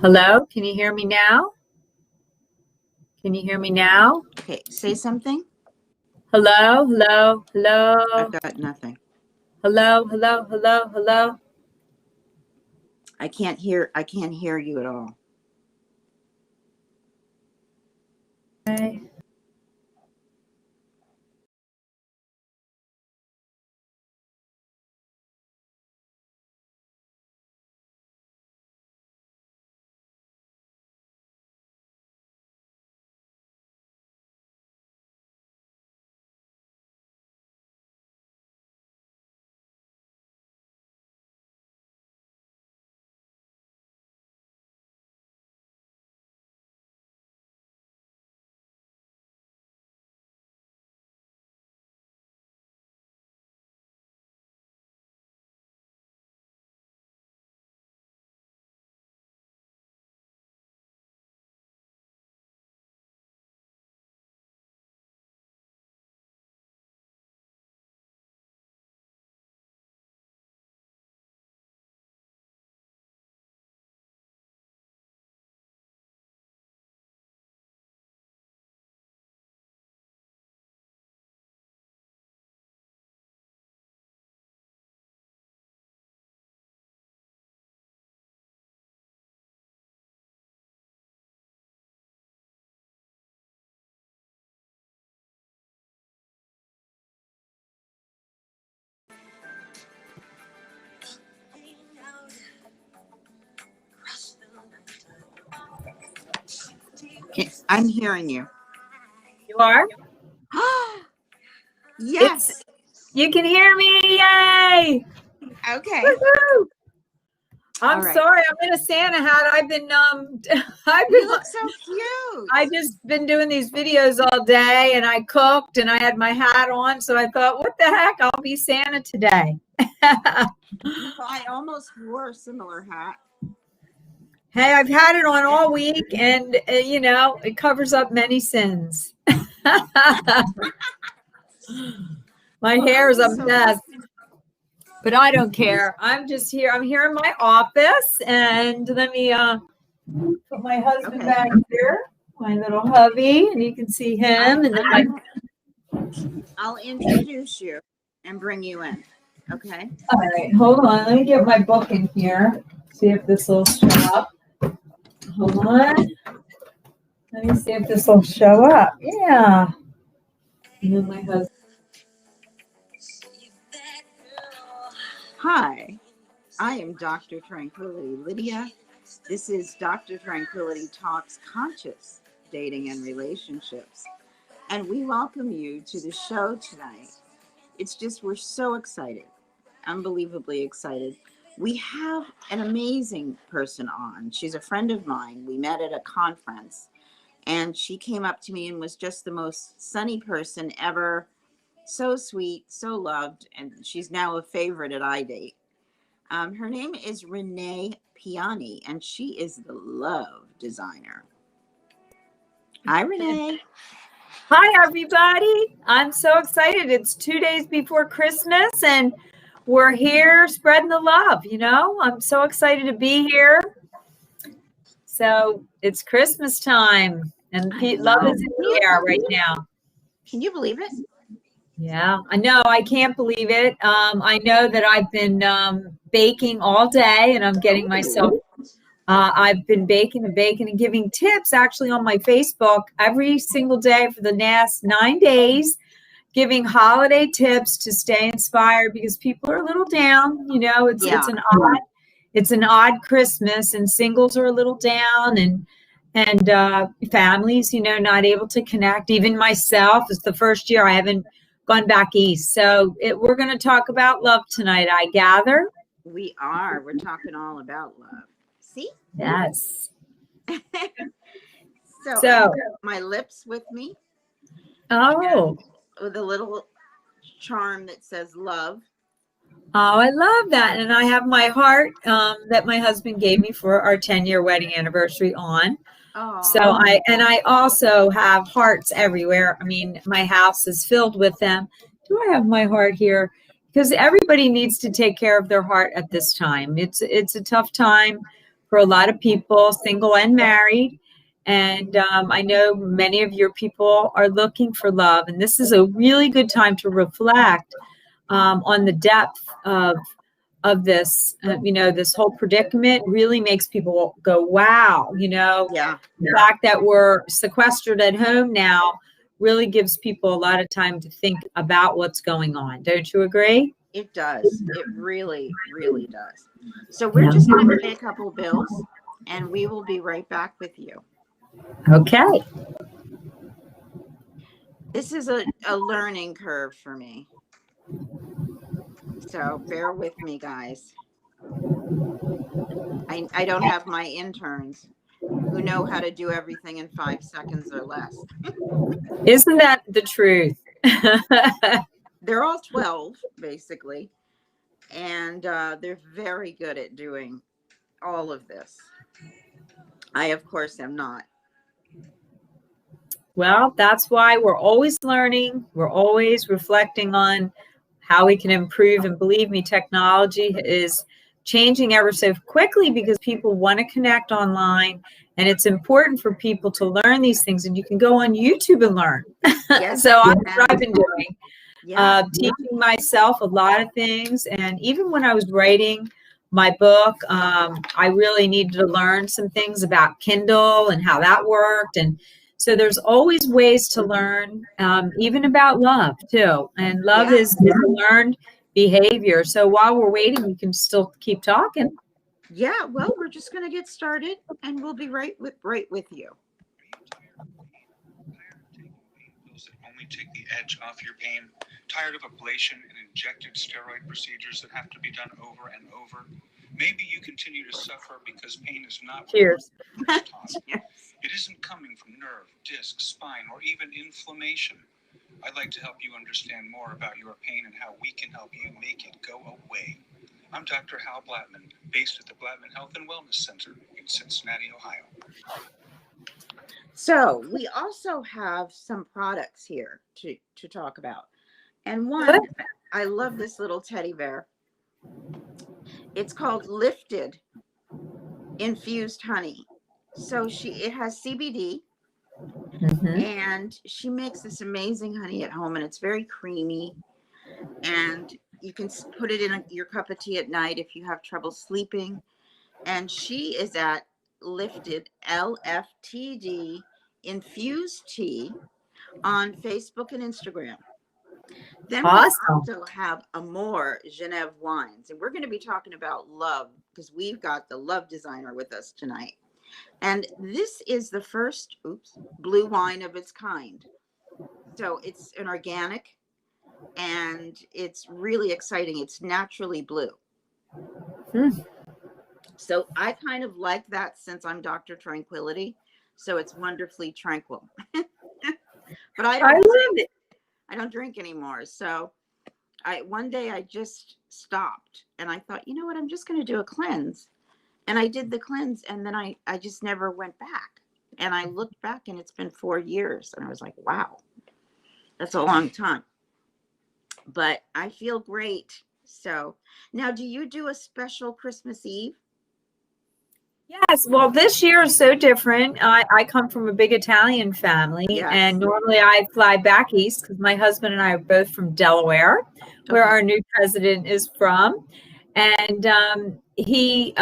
Hello, can you hear me now? Can you hear me now? Okay, say something. Hello, hello, hello. I've got nothing. Hello, hello, hello, hello. I can't hear you at all. Okay. I'm hearing you. You are? Yes. You can hear me. Yay! Okay. Woo-hoo! I'm right. sorry, I'm in a Santa hat. I've been You look so cute. I just been doing these videos all day, and I cooked and I had my hat on, so I thought, what the heck? I'll be Santa today. I almost wore a similar hat. Hey, I've had it on all week, and it covers up many sins. My hair is a mess, but I don't care. I'm just here. I'm here in my office, and let me put my husband back here, my little hubby, and you can see him. And then I'll introduce you and bring you in. Okay. All right, hold on. Let me get my book in here. See if this will show up. Hold on. Let me see if this will show up. Yeah. And then my husband. Hi, I am Dr. Tranquility Lydia. This is Dr. Tranquility Talks Conscious Dating and Relationships. And we welcome you to the show tonight. It's just, we're so excited, unbelievably excited. We have an amazing person on. She's a friend of mine. We met at a conference, and she came up to me and was just the most sunny person ever. So sweet, so loved, and she's now a favorite at iDate. Her name is Renee Piane, and she is the love designer. Hi, Renee. Hi, everybody. I'm so excited. It's 2 days before Christmas, and we're here spreading the love. I'm so excited to be here. So it's Christmas time, and love is in the air right now. Can you believe it? Yeah, I know. I can't believe it. I know that I've been baking all day, and I'm getting myself. I've been baking and giving tips actually on my Facebook every single day for the last 9 days, giving holiday tips to stay inspired because people are a little down. It's an odd Christmas, and singles are a little down, and families, not able to connect. Even myself, it's the first year I haven't gone back east. So we're going to talk about love tonight, I gather. We are. We're talking all about love. See? Yes. So I have my lips with me. Oh. With a little charm that says love. Oh, I love that. And I have my heart that my husband gave me for our 10-year wedding anniversary on. Oh. So I also have hearts everywhere. I mean, my house is filled with them. Do I have my heart here? Because everybody needs to take care of their heart at this time. It's a tough time for a lot of people, single and married. And I know many of your people are looking for love. And this is a really good time to reflect on the depth of this. This whole predicament really makes people go, wow, Yeah. the fact that we're sequestered at home now really gives people a lot of time to think about what's going on. Don't you agree? It does. It really, really does. So we're just going to pay a couple bills and we will be right back with you. Okay. This is a learning curve for me. So bear with me, guys. I don't have my interns who know how to do everything in 5 seconds or less. Isn't that the truth? They're all 12, basically. And they're very good at doing all of this. I, of course, am not. Well, that's why we're always learning. We're always reflecting on how we can improve. And believe me, technology is changing ever so quickly because people want to connect online. And it's important for people to learn these things. And you can go on YouTube and learn. Yes, So that's what I've been doing. Yeah. Teaching myself a lot of things. And even when I was writing my book, I really needed to learn some things about Kindle and how that worked. And so there's always ways to learn, even about love too. And love is learned behavior. So while we're waiting, we can still keep talking. Yeah, well, we're just going to get started and we'll be right with you. Pills that only take the edge off your pain. Tired of ablation and injected steroid procedures that have to be done over and over. Maybe you continue to suffer because pain is not Cheers. It isn't coming from nerve, disc, spine, or even inflammation. I'd like to help you understand more about your pain and how we can help you make it go away. I'm Dr. Hal Blattman, based at the Blattman Health and Wellness Center in Cincinnati, Ohio. So we also have some products here to talk about. And one, I love this little teddy bear. It's called Lifted Infused Honey. So it has CBD, and she makes this amazing honey at home, and it's very creamy. And you can put it in your cup of tea at night if you have trouble sleeping. And she is at Lifted, LFTD Infused Tea on Facebook and Instagram. Then we also have Amore Genève wines, and we're going to be talking about love because we've got the love designer with us tonight. And this is the first blue wine of its kind. So it's an organic, and it's really exciting. It's naturally blue. So I kind of like that since I'm Dr. Tranquility. So it's wonderfully tranquil. But I don't drink anymore. So one day I just stopped and I thought, you know what, I'm just going to do a cleanse. And I did the cleanse, and then I just never went back. And I looked back, and it's been 4 years. And I was like, wow, that's a long time. But I feel great. So now, do you do a special Christmas Eve? Yes. Well, this year is so different. I come from a big Italian family, and normally I fly back east because my husband and I are both from Delaware, where our new president is from. And he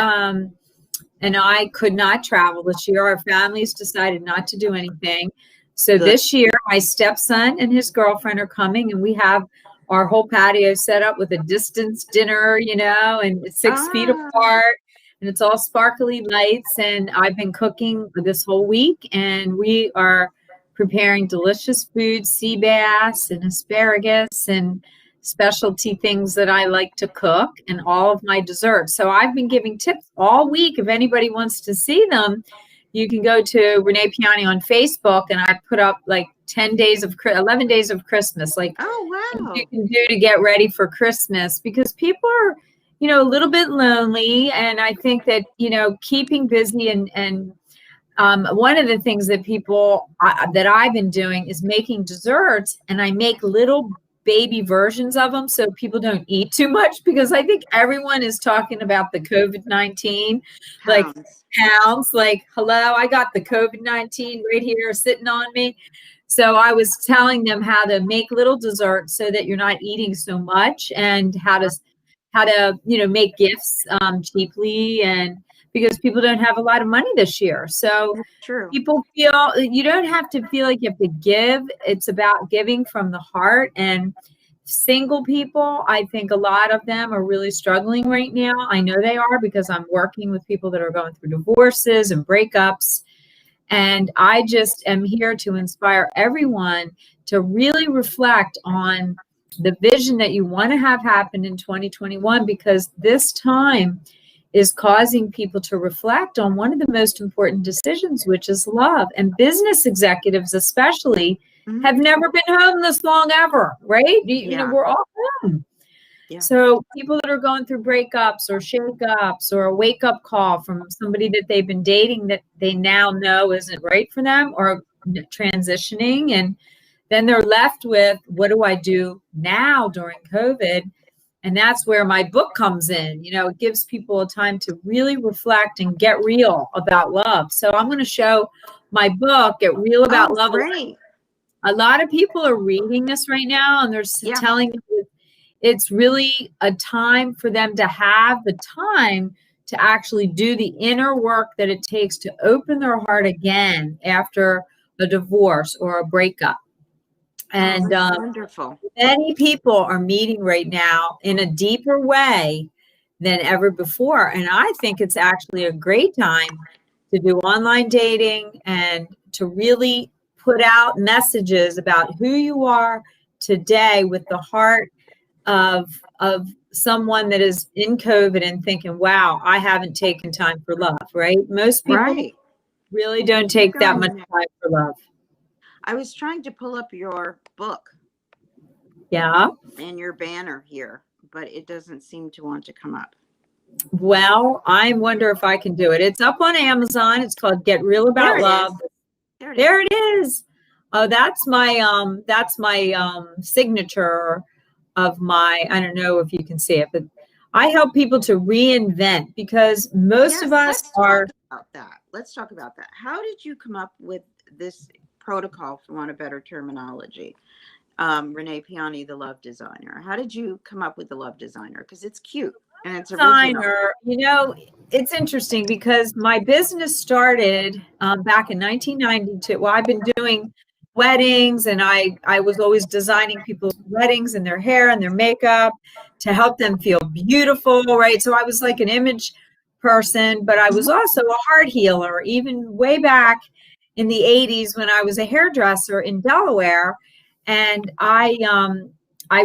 and I could not travel this year. Our families decided not to do anything. So this year, my stepson and his girlfriend are coming, and we have our whole patio set up with a distance dinner, and it's 6 feet apart. And it's all sparkly lights. And I've been cooking this whole week, and we are preparing delicious food, sea bass and asparagus and specialty things that I like to cook, and all of my desserts. So I've been giving tips all week. If anybody wants to see them, you can go to Renee Piane on Facebook, and I put up like 11 days of Christmas, like things you can do to get ready for Christmas, because people are, a little bit lonely. And I think that, keeping busy and one of the things that that I've been doing is making desserts, and I make little baby versions of them so people don't eat too much, because I think everyone is talking about the COVID-19 like pounds, like, hello, I got the COVID-19 right here sitting on me. So I was telling them how to make little desserts so that you're not eating so much, and how to make gifts cheaply, and because people don't have a lot of money this year. So True. people feel you don't have to feel like you have to give. It's about giving from the heart. And single people, I think a lot of them are really struggling right now. I know they are, because I'm working with people that are going through divorces and breakups. And I just am here to inspire everyone to really reflect on the vision that you want to have happen in 2021, because this time is causing people to reflect on one of the most important decisions, which is love. And business executives especially have never been home this long ever, right? You know, we're all home. Yeah. So people that are going through breakups or shakeups, or a wake-up call from somebody that they've been dating that they now know isn't right for them, or transitioning, and then they're left with, what do I do now during COVID? And that's where my book comes in. You know, it gives people a time to really reflect and get real about love. So I'm going to show my book, Get Real About Love. Great. A lot of people are reading this right now, and they're telling me it's really a time for them to have the time to actually do the inner work that it takes to open their heart again after a divorce or a breakup. And wonderful. Many people are meeting right now in a deeper way than ever before. And I think it's actually a great time to do online dating and to really put out messages about who you are today, with the heart of someone that is in COVID and thinking, wow, I haven't taken time for love, right? Most people really don't take that much time for love. I was trying to pull up your book. Yeah. And your banner here, but it doesn't seem to want to come up. Well, I wonder if I can do it. It's up on Amazon. It's called Get Real About Love. There it is. Oh, that's my signature of my, I don't know if you can see it, but I help people to reinvent, because most of us are. Let's talk about that. How did you come up with this protocol, for want of better terminology? Renee Piane, the love designer. How did you come up with the love designer? Because it's cute and it's original. You know, it's interesting because my business started back in 1992. Well, I've been doing weddings, and I was always designing people's weddings and their hair and their makeup to help them feel beautiful, right? So I was like an image person, but I was also a heart healer, even way back in the 80s when I was a hairdresser in Delaware. And I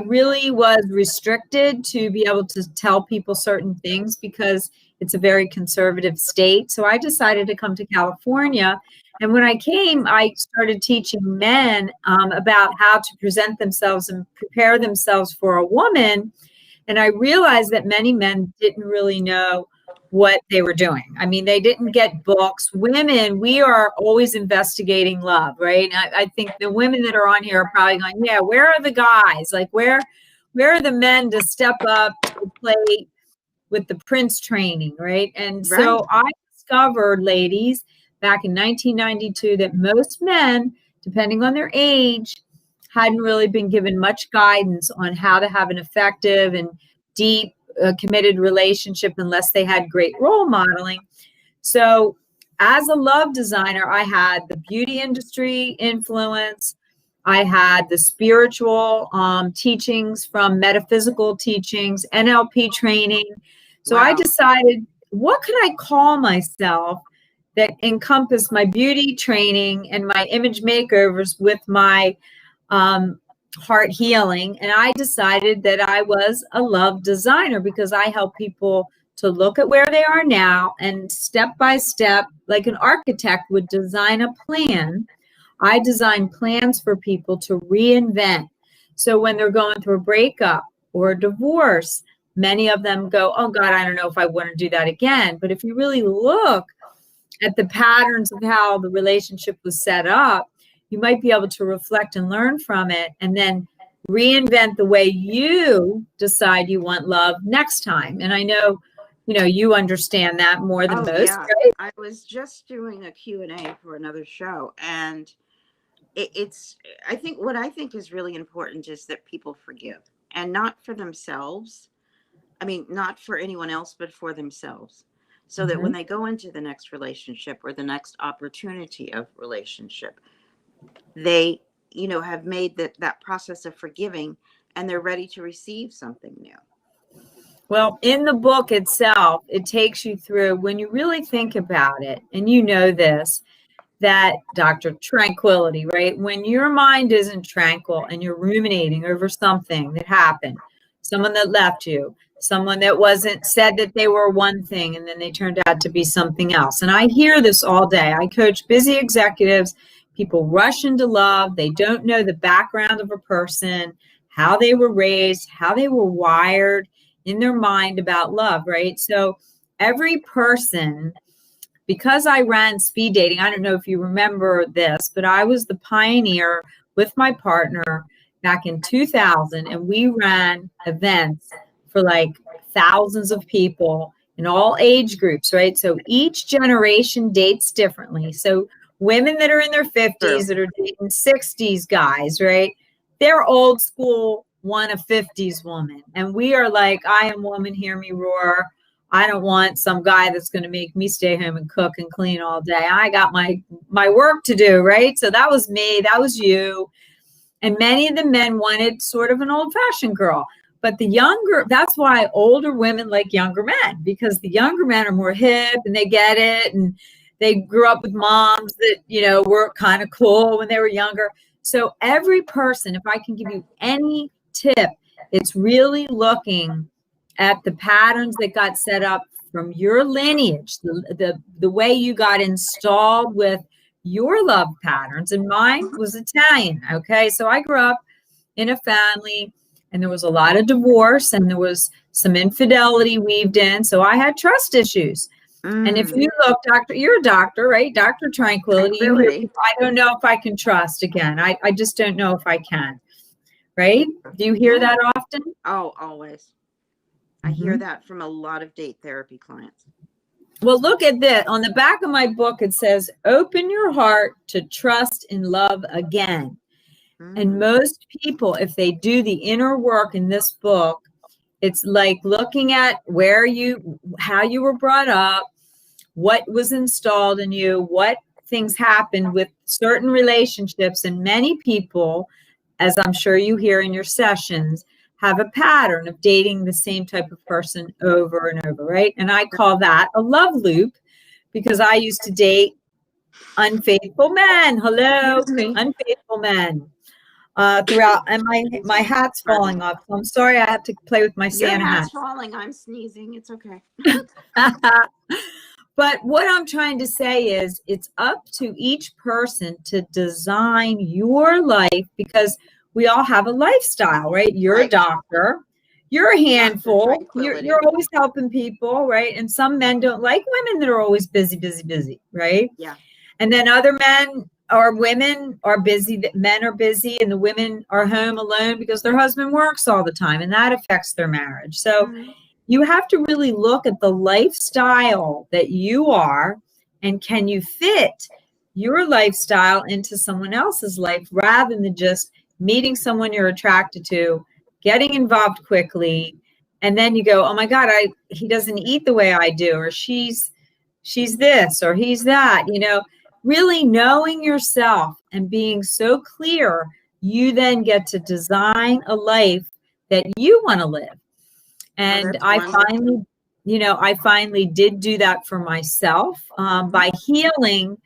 really was restricted to be able to tell people certain things because it's a very conservative state. So I decided to come to California. And when I came, I started teaching men about how to present themselves and prepare themselves for a woman. And I realized that many men didn't really know what they were doing. I mean, they didn't get books. Women, we are always investigating love, right? And I think the women that are on here are probably going, yeah, where are the guys? Like, where are the men to step up to play with the Prince training, right? And so I discovered, ladies, back in 1992, that most men, depending on their age, hadn't really been given much guidance on how to have an effective and deep committed relationship unless they had great role modeling. So as a love designer, I had the beauty industry influence. I had the spiritual teachings from metaphysical teachings, NLP training. So I decided, what can I call myself that encompass my beauty training and my image makeovers with my heart healing? And I decided that I was a love designer because I help people to look at where they are now and step by step, like an architect would design a plan. I design plans for people to reinvent. So when they're going through a breakup or a divorce, many of them go, oh God, I don't know if I want to do that again. But if you really look at the patterns of how the relationship was set up, you might be able to reflect and learn from it and then reinvent the way you decide you want love next time. And I know, you understand that more than most, yeah. right? I was just doing a Q&A for another show, and I think what I think is really important is that people forgive, and not for themselves. I mean, not for anyone else, but for themselves. So that when they go into the next relationship or the next opportunity of relationship, they, have made that process of forgiving, and they're ready to receive something new. Well, in the book itself, it takes you through, when you really think about it, and you know this, that DrTranquility, right? When your mind isn't tranquil and you're ruminating over something that happened, someone that left you, someone that wasn't said that they were one thing and then they turned out to be something else. And I hear this all day. I coach busy executives. People rush into love. They don't know the background of a person, how they were raised, how they were wired in their mind about love, right? So every person, because I ran speed dating, I don't know if you remember this, but I was the pioneer with my partner back in 2000, and we ran events for like thousands of people in all age groups, right? So each generation dates differently. So women that are in their 50s that are dating 60s guys, right? They're old school, want a 50s woman. And we are like, I am woman, hear me roar. I don't want some guy that's going to make me stay home and cook and clean all day. I got my work to do, right? So that was me. That was you. And many of the men wanted sort of an old-fashioned girl. But that's why older women like younger men, because the younger men are more hip and they get it. And they grew up with moms that, were kind of cool when they were younger. So every person, if I can give you any tip, it's really looking at the patterns that got set up from your lineage, the way you got installed with your love patterns. And mine was Italian. Okay. So I grew up in a family and there was a lot of divorce and there was some infidelity weaved in. So I had trust issues. And if you look, you're a doctor, right? DrTranquility. I don't know if I can trust again. I just don't know if I can. Right? Do you hear that often? Oh, always. I hear that from a lot of date therapy clients. Well, look at this. On the back of my book, it says, open your heart to trust and love again. And most people, if they do the inner work in this book, it's like looking at how you were brought up, what was installed in you, what things happened with certain relationships. And many people, as I'm sure you hear in your sessions, have a pattern of dating the same type of person over and over, right? And I call that a love loop because I used to date unfaithful men. Hello, unfaithful men throughout. And my hat's falling off. So I'm sorry, I have to play with my Santa hat. Your hat's falling. I'm sneezing. It's okay. But what I'm trying to say is it's up to each person to design your life, because we all have a lifestyle, right? You're a doctor. You're a handful. You're always helping people, right? And some men don't like women that are always busy, busy, busy, right? Yeah. And then other men or women are busy. Men are busy and the women are home alone because their husband works all the time, and that affects their marriage. So you have to really look at the lifestyle that you are, and can you fit your lifestyle into someone else's life rather than just meeting someone you're attracted to, getting involved quickly, and then you go, oh my God, he doesn't eat the way I do, or she's this, or he's that, really knowing yourself and being so clear, you then get to design a life that you want to live. And I finally did do that for myself by healing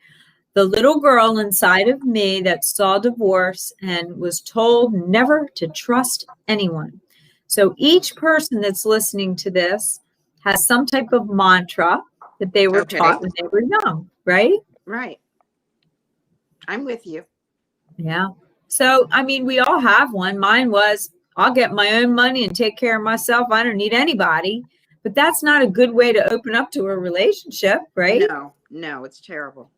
the little girl inside of me that saw divorce and was told never to trust anyone. So each person that's listening to this has some type of mantra that they were taught when they were young, right? Right. I'm with you. Yeah. So, we all have one. Mine was, I'll get my own money and take care of myself. I don't need anybody. But that's not a good way to open up to a relationship, right? No, it's terrible.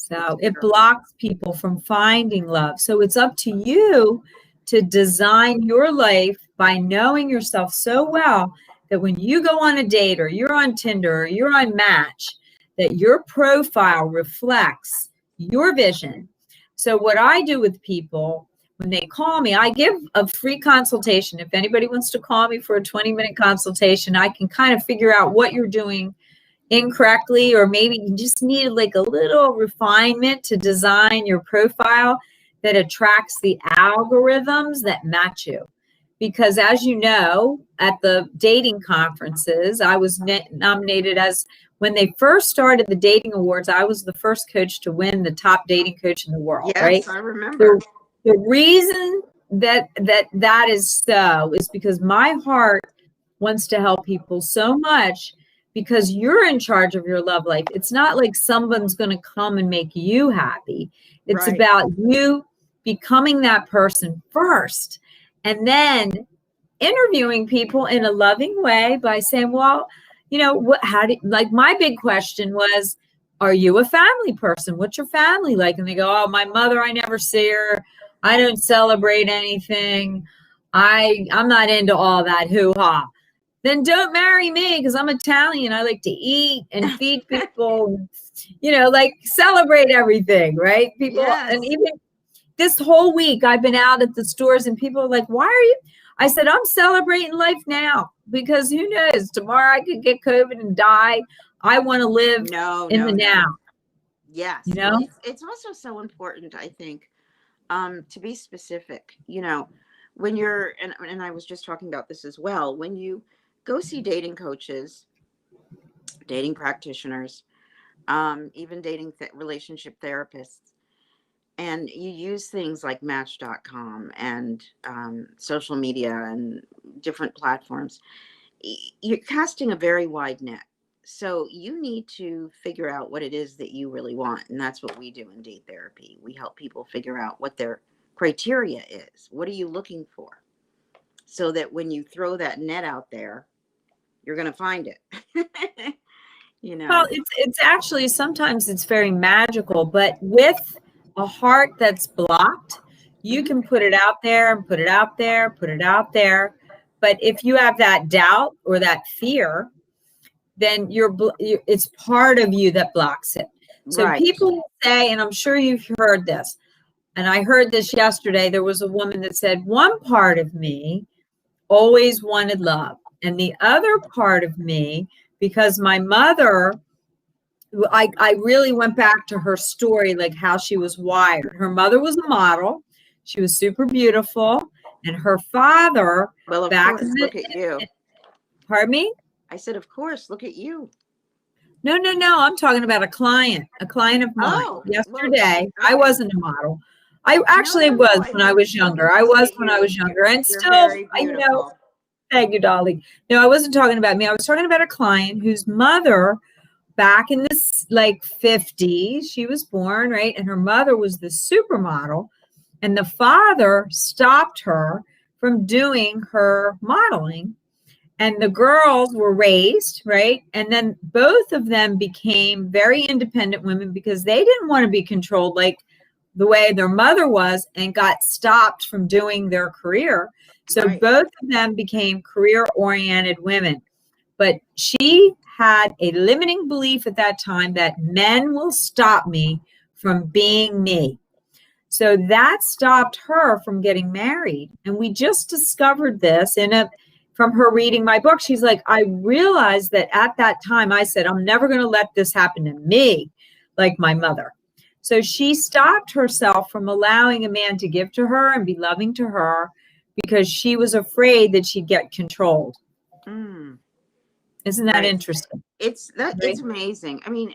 So it blocks people from finding love. So it's up to you to design your life by knowing yourself so well that when you go on a date or you're on Tinder or you're on Match, that your profile reflects your vision. So what I do with people when they call me, I give a free consultation. If anybody wants to call me for a 20-minute consultation, I can kind of figure out what you're doing incorrectly, or maybe you just need like a little refinement to design your profile that attracts the algorithms that match you. Because as you know, at the dating conferences, I was nominated as, when they first started the dating awards, I was the first coach to win the top dating coach in the world. Yes, right? I remember. The reason that is so is because my heart wants to help people so much, because you're in charge of your love life. It's not like someone's going to come and make you happy. It's Right. about you becoming that person first, and then interviewing people in a loving way by saying, well, you know, what, how do, like my big question was, are you a family person? What's your family like? And they go, oh, my mother, I never see her. I don't celebrate anything. I'm not into all that hoo-ha. Then don't marry me, because I'm Italian. I like to eat and feed people, you know, like celebrate everything, right? People, Yes. and even this whole week I've been out at the stores and people are like, why are you? I said, I'm celebrating life now, because who knows, tomorrow I could get COVID and die. I want to live in the now. Yes. You know, Well, it's also so important, I think, to be specific. You know, when you're, and I was just talking about this as well, when you go see dating coaches, dating practitioners, even dating relationship therapists, and you use things like Match.com and social media and different platforms, you're casting a very wide net. So you need to figure out what it is that you really want. And that's what we do in date therapy. We help people figure out what their criteria is. What are you looking for? So that when you throw that net out there, you're going to find it. You know, well, it's actually, sometimes it's very magical, but with a heart that's blocked, you can put it out there and put it out there, put it out there. But if you have that doubt or that fear, then it's part of you that blocks it. So right. people say, and I'm sure you've heard this, and I heard this yesterday, there was a woman that said, one part of me always wanted love, and the other part of me, because my mother, I really went back to her story, like how she was wired. Her mother was a model. She was super beautiful. And her father, Well, of back course, look at you. Pardon me? I said, of course, look at you. No. I'm talking about a client of mine. Yesterday, I wasn't a model. I actually was when I was younger. I was when I was younger. And still, you know, thank you, darling. No, I wasn't talking about me. I was talking about a client whose mother, back in this like 50s, she was born, right? And her mother was the supermodel. And the father stopped her from doing her modeling. And the girls were raised, right? And then both of them became very independent women because they didn't want to be controlled like the way their mother was, and got stopped from doing their career. So both of them became career-oriented women. But she had a limiting belief at that time that men will stop me from being me. So that stopped her from getting married. And we just discovered this from her reading my book. She's like, I realized that at that time, I said, I'm never going to let this happen to me like my mother. So she stopped herself from allowing a man to give to her and be loving to her because she was afraid that she'd get controlled. Isn't that interesting? It's amazing. I mean,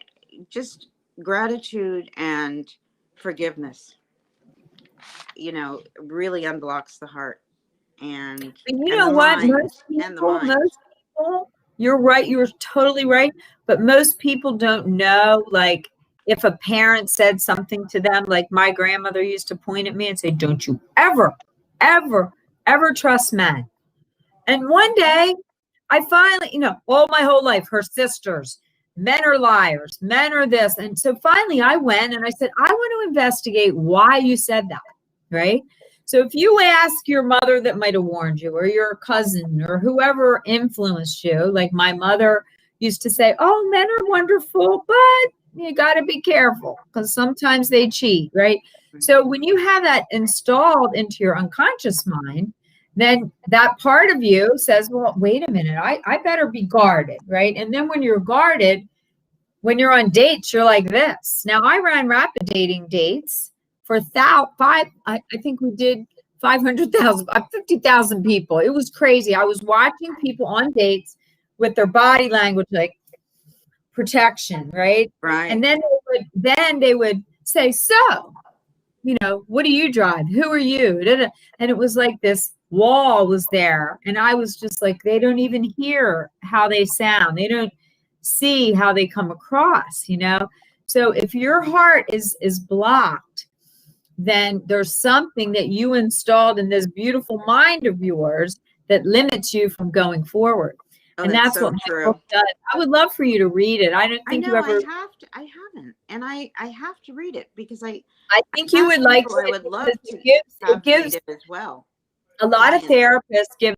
just gratitude and forgiveness, you know, really unblocks the heart. And you know what? Most people, you're right. You're totally right. But most people don't know, like, if a parent said something to them, like my grandmother used to point at me and say, don't you ever, ever, ever trust men. And one day I finally, you know, all my whole life, her sisters, men are liars, men are this. And so finally I went and I said, I want to investigate why you said that, right? So if you ask your mother that might have warned you, or your cousin, or whoever influenced you, like my mother used to say, oh, men are wonderful, but you got to be careful because sometimes they cheat, right? So when you have that installed into your unconscious mind, then that part of you says, well, wait a minute, I better be guarded, right? And then when you're guarded, when you're on dates, you're like this. Now, I ran rapid dating dates for I think we did 500,000, 50,000 people. It was crazy. I was watching people on dates with their body language, like protection, right? Right. And then they would say, so, what do you drive? Who are you? And it was like this wall was there. And I was just like, they don't even hear how they sound. They don't see how they come across, So if your heart is blocked, then there's something that you installed in this beautiful mind of yours that limits you from going forward. Oh, and that's so what true. my book does. I would love for you to read it. I don't think you ever. I haven't, and I have to read it because I think you would like to. I would love to it gives read it as well. A lot of therapists give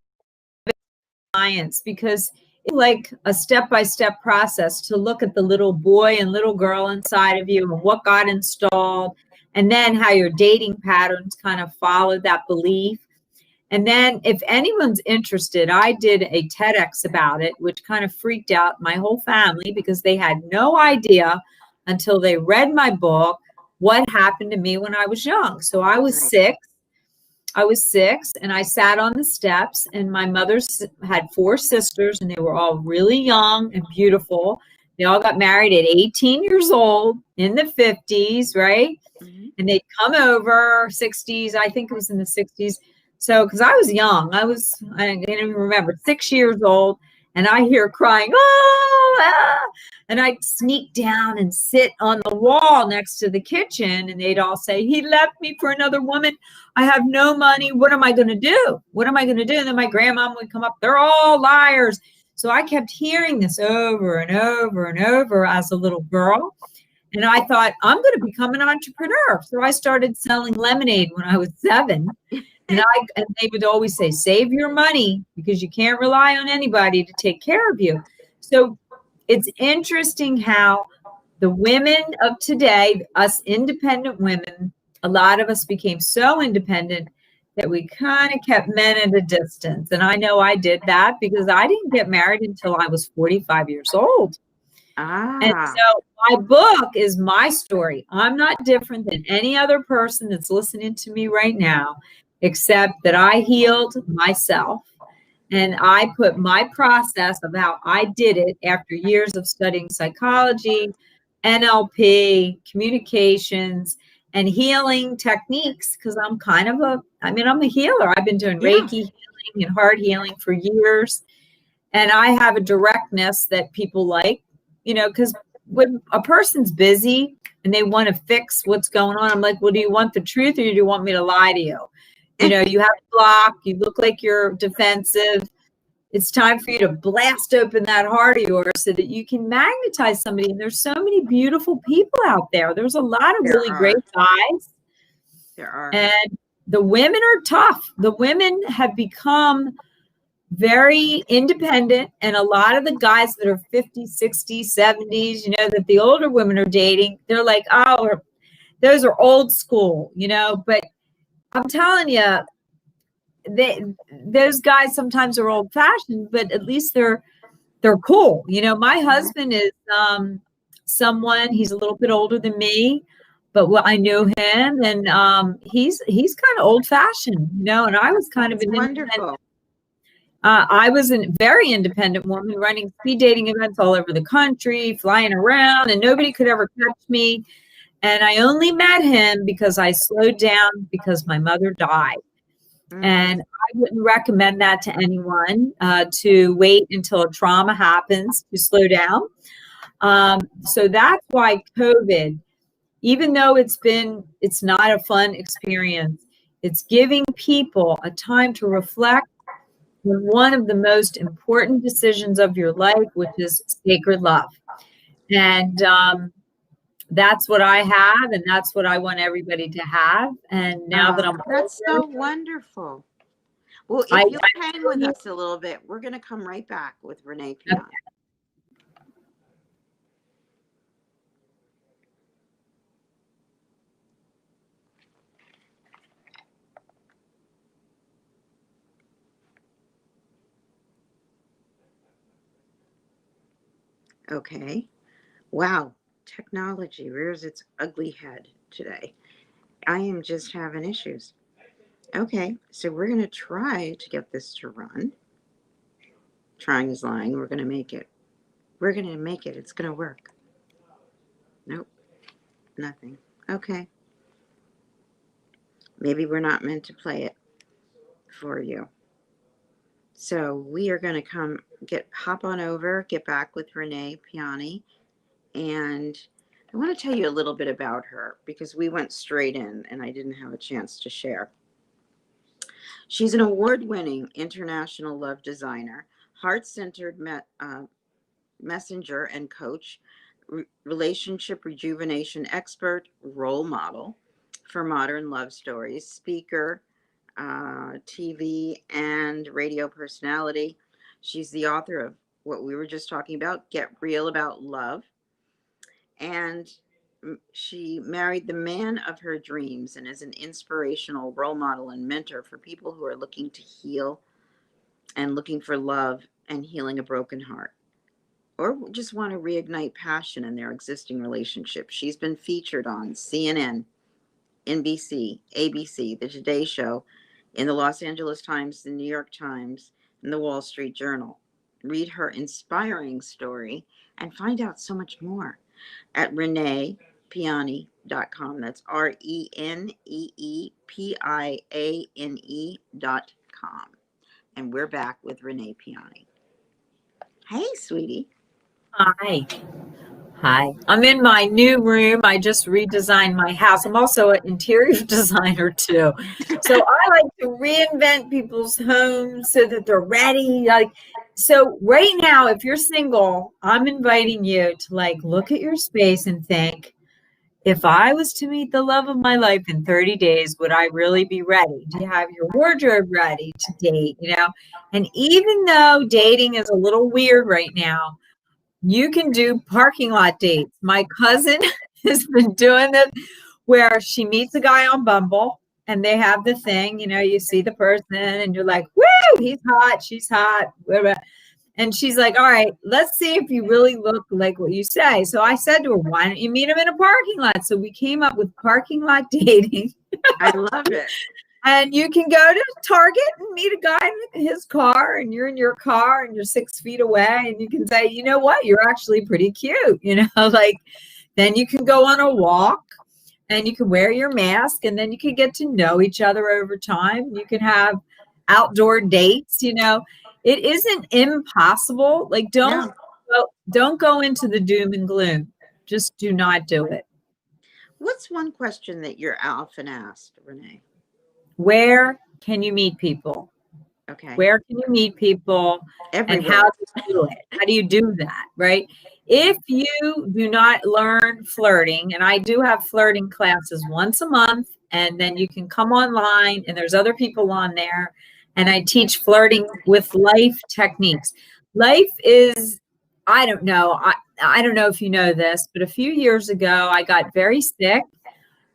clients because it's like a step-by-step process to look at the little boy and little girl inside of you and what got installed, and then how your dating patterns kind of followed that belief. And then if anyone's interested, I did a TEDx about it, which kind of freaked out my whole family because they had no idea until they read my book what happened to me when I was young. So I was 6. And I sat on the steps, and my mother had 4 sisters, and they were all really young and beautiful. They all got married at 18 years old in the 50s, right? Mm-hmm. And they'd come over 60s. I think it was in the 60s. So, because I was young, I didn't even remember, 6 years old, and I hear crying, oh, ah! And I'd sneak down and sit on the wall next to the kitchen, and they'd all say, he left me for another woman. I have no money. What am I going to do? What am I going to do? And then my grandmom would come up. They're all liars. So I kept hearing this over and over and over as a little girl. And I thought, I'm going to become an entrepreneur. So I started selling lemonade when I was 7. And they would always say, save your money because you can't rely on anybody to take care of you. So it's interesting how the women of today, us independent women, a lot of us became so independent that we kind of kept men at a distance. And I know I did that because I didn't get married until I was 45 years old. And so my book is my story. I'm not different than any other person that's listening to me right now, except that I healed myself. And I put my process of how I did it after years of studying psychology, NLP, communications, and healing techniques, because I'm I'm a healer. I've been doing Reiki healing and heart healing for years. And I have a directness that people like, because when a person's busy and they want to fix what's going on, I'm like, well, do you want the truth or do you want me to lie to you? You have a block, you look like you're defensive. It's time for you to blast open that heart of yours so that you can magnetize somebody. And there's so many beautiful people out there. There's a lot of really great guys. There are. And the women are tough. The women have become very independent. And a lot of the guys that are 50, 60, 70s, that the older women are dating, they're like, oh, those are old school, but I'm telling you, those guys sometimes are old fashioned, but at least they're cool. My husband is someone, he's a little bit older than me, but I knew him, and he's kind of old fashioned, and I was kind of an wonderful. I was a very independent woman running speed dating events all over the country, flying around, and nobody could ever catch me. And I only met him because I slowed down because my mother died. And I wouldn't recommend that to anyone, to wait until a trauma happens to slow down. So that's why COVID, even though it's not a fun experience, it's giving people a time to reflect on one of the most important decisions of your life, which is sacred love. And that's what I have, and that's what I want everybody to have. And now that I'm that's older, so wonderful. Well, if I you'll hang with us a little bit, we're going to come right back with Renee Piane. Okay. Wow. Technology rears its ugly head today. I am just having issues. Okay. So we're going to try to get this to run. Trying is lying. We're going to make it. We're going to make it. It's going to work. Nope. Nothing. Okay. Maybe we're not meant to play it for you. So we are going to hop on over, get back with Renee Piane. And I want to tell you a little bit about her because we went straight in and I didn't have a chance to share. She's an award-winning international love designer, heart-centered messenger and coach, relationship rejuvenation expert, role model for modern love stories, speaker, TV and radio personality. She's the author of what we were just talking about, Get Real About Love. And she married the man of her dreams and is an inspirational role model and mentor for people who are looking to heal and looking for love and healing a broken heart, or just want to reignite passion in their existing relationship. She's been featured on CNN, NBC, ABC, The Today Show, in the Los Angeles Times, the New York Times, and the Wall Street Journal. Read her inspiring story and find out so much more at ReneePiane.com. That's ReneePiane.com. And we're back with Renee Piane. Hey, sweetie. Hi. I'm in my new room. I just redesigned my house. I'm also an interior designer too. So I like to reinvent people's homes so that they're ready. So right now, if you're single, I'm inviting you to look at your space and think, if I was to meet the love of my life in 30 days, would I really be ready? Do you have your wardrobe ready to date? And even though dating is a little weird right now, you can do parking lot dates. My cousin has been doing it where she meets a guy on Bumble and they have the thing, you see the person and you're like, woo, he's hot, she's hot. And she's like, all right, let's see if you really look like what you say. So I said to her, why don't you meet him in a parking lot? So we came up with parking lot dating. I love it. And you can go to Target and meet a guy in his car, and you're in your car and you're 6 feet away, and you can say, you know what, you're actually pretty cute, then you can go on a walk and you can wear your mask, and then you can get to know each other over time. You can have outdoor dates, It isn't impossible. Don't go into the doom and gloom. Just do not do it. What's one question that you're often asked, Renee? Where can you meet people? Okay. Where can you meet people? Everywhere. And how do you do it? How do you do that, right? If you do not learn flirting, and I do have flirting classes once a month, and then you can come online and there's other people on there, and I teach flirting with life techniques. Life is, I don't know if you know this, but a few years ago, I got very sick.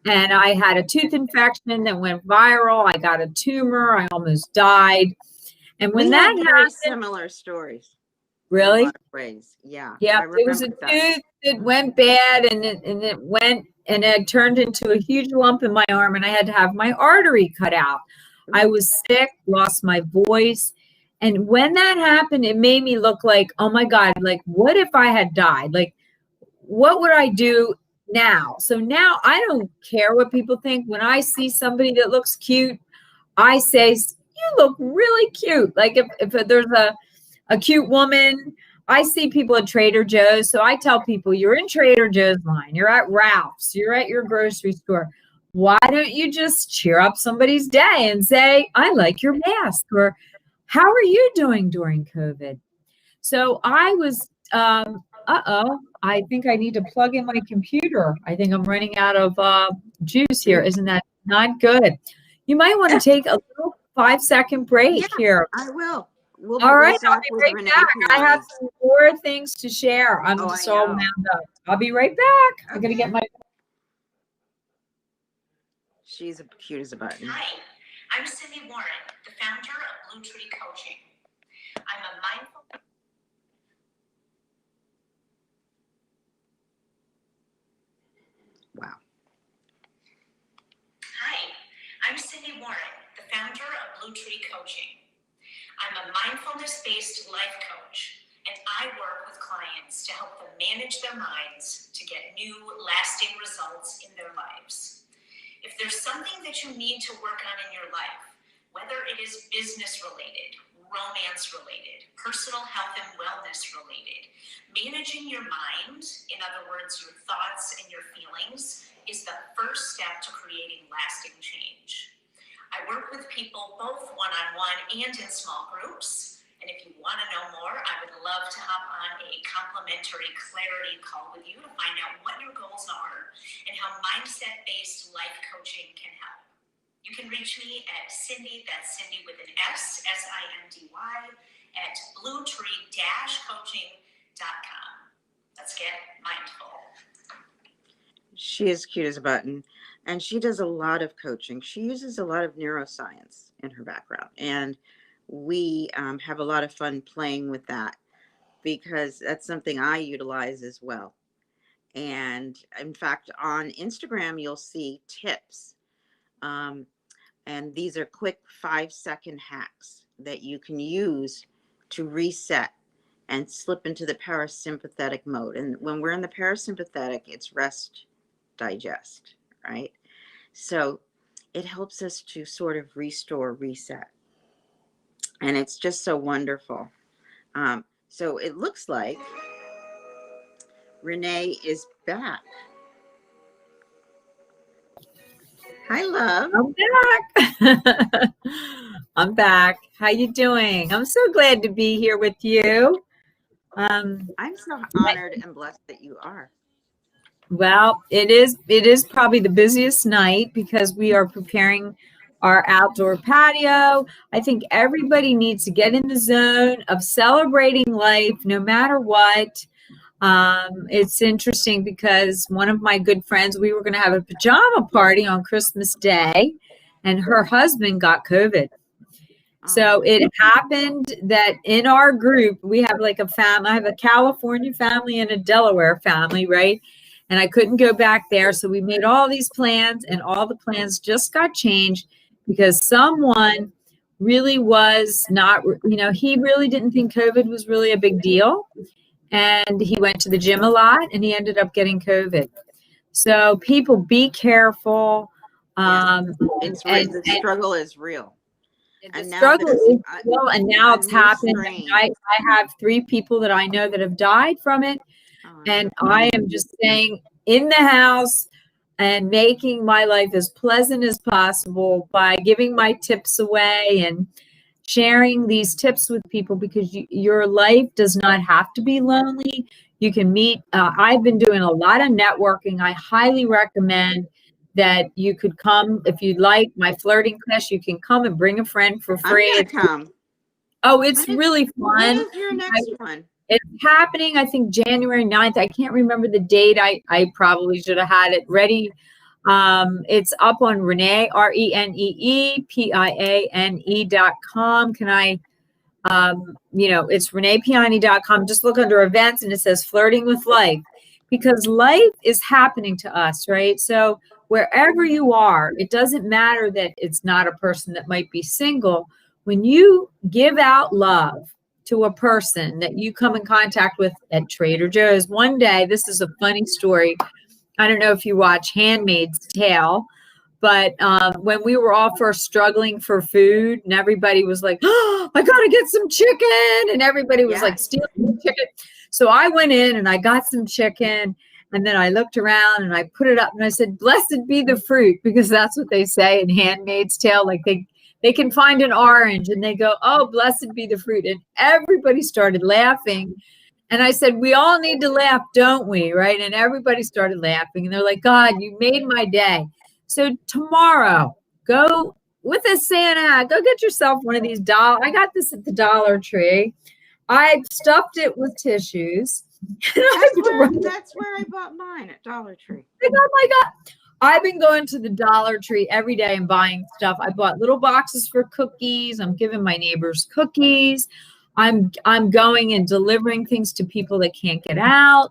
And I had a tooth infection that went viral. I got a tumor. I almost died. And when that happened, very similar stories. Really? In a lot of ways. Yeah. Yeah. It was a tooth that went bad, and it turned into a huge lump in my arm, and I had to have my artery cut out. I was sick, lost my voice. And when that happened, it made me look like, oh my God, what if I had died? What would I do now? So now I don't care what people think. When I see somebody that looks cute, I say, you look really cute. If there's a cute woman, I see people at Trader Joe's. So I tell people, you're in Trader Joe's line, you're at Ralph's, you're at your grocery store. Why don't you just cheer up somebody's day and say, I like your mask, or how are you doing during COVID? So I was Uh-oh, I think I need to plug in my computer. I think I'm running out of juice here. Isn't that not good? You might want to take a little 5-second break Yeah, here. I will. We'll All be right, I'll back be with right Renee back. I have Piane. some more things to share. I'm Oh, just I all know. wound up. I'll be right back. I'm going to get my... She's cute as a button. Hi, I'm Cindy Warren, the founder of Blue Tree Coaching. I'm a mindful... Wow. Hi, I'm Cindy Warren, the founder of Blue Tree Coaching. I'm a mindfulness-based life coach, and I work with clients to help them manage their minds to get new, lasting results in their lives. If there's something that you need to work on in your life, whether it is business-related, romance-related, personal health and wellness-related, managing your mind, in other words, your thoughts and your feelings, is the first step to creating lasting change. I work with people both one-on-one and in small groups. And if you want to know more, I would love to hop on a complimentary clarity call with you to find out what your goals are and how mindset-based life coaching can help. You can reach me at Cindy, that's Cindy with an S, S-I-N-D-Y, at bluetree-coaching.com. Let's get mindful. She is cute as a button, and she does a lot of coaching. She uses a lot of neuroscience in her background, and we have a lot of fun playing with that because that's something I utilize as well. And in fact, on Instagram, you'll see tips. And these are quick 5-second hacks that you can use to reset and slip into the parasympathetic mode. And when we're in the parasympathetic, it's rest, digest, right? So it helps us to sort of restore, reset. And it's just so wonderful. So it looks like Renee is back. Hi, love. I'm back. I'm back. How you doing? I'm so glad to be here with you. I'm so honored and blessed that you are. Well, it is probably the busiest night because we are preparing our outdoor patio. I think everybody needs to get in the zone of celebrating life no matter what. It's interesting because one of my good friends, we were going to have a pajama party on Christmas Day, and her husband got COVID. So it happened that in our group, we have like a family. I have a California family and a Delaware family, right? And I couldn't go back there. So we made all these plans, and all the plans just got changed because someone really was not, he really didn't think COVID was really a big deal. And he went to the gym a lot, and he ended up getting COVID. So people, be careful. The struggle is real. The struggle is real, and now it's happened. I have 3 people that I know that have died from it. And I am just staying in the house and making my life as pleasant as possible by giving my tips away and sharing these tips with people, because your life does not have to be lonely. You can meet. I've been doing a lot of networking. I highly recommend that you could come if you'd like. My flirting class, you can come and bring a friend for free. I'm gonna come. Oh, it's really fun. When is your next one? It's happening, I think, January 9th. I can't remember the date. I probably should have had it ready. It's up on Renee, ReneePiane.com. Can I, it's ReneePiane.com. Just look under events and it says flirting with life, because life is happening to us, right? So wherever you are, it doesn't matter that it's not a person that might be single. When you give out love to a person that you come in contact with at Trader Joe's. One day, this is a funny story. I don't know if you watch Handmaid's Tale, but when we were all first struggling for food, and everybody was like, "Oh, I gotta get some chicken," and everybody was like stealing chicken. So I went in and I got some chicken, and then I looked around and I put it up and I said, "Blessed be the fruit," because that's what they say in Handmaid's Tale. Like they can find an orange and they go, "Oh, blessed be the fruit." And everybody started laughing. And I said, we all need to laugh, don't we? Right. And everybody started laughing. And they're like, God, you made my day. So tomorrow, go with a Santa, go get yourself one of these dollar. I got this at the Dollar Tree. I stuffed it with tissues. That's where I bought mine, at Dollar Tree. Oh my God. I've been going to the Dollar Tree every day and buying stuff. I bought little boxes for cookies. I'm giving my neighbors cookies. I'm going and delivering things to people that can't get out.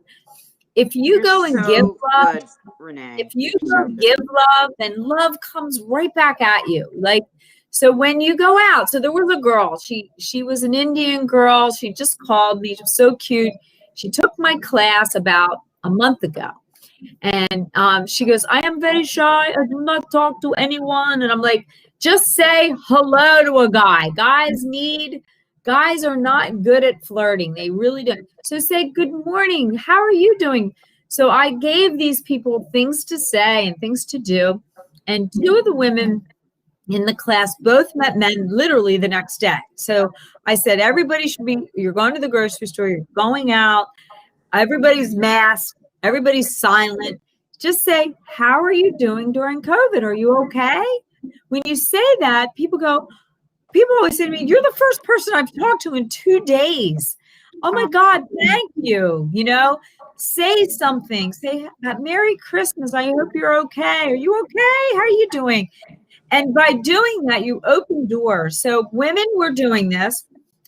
If you go and give love, good, Renee. If you go give love, then love comes right back at you. Like, so when you go out, so there was a girl, she was an Indian girl. She just called me. She was so cute. She took my class about a month ago. And she goes, I am very shy. I do not talk to anyone. And I'm like, just say hello to a guy. Guys are not good at flirting. They really don't. So say, good morning. How are you doing? So I gave these people things to say and things to do. And two of the women in the class both met men literally the next day. So I said, everybody you're going to the grocery store, you're going out, everybody's masked. Everybody's silent. Just say, how are you doing during COVID? Are you okay? When you say that, people always say to me, you're the first person I've talked to in 2 days. Oh my God, thank you. Say something. Say, Merry Christmas. I hope you're okay. Are you okay? How are you doing? And by doing that, you open doors. So women were doing this.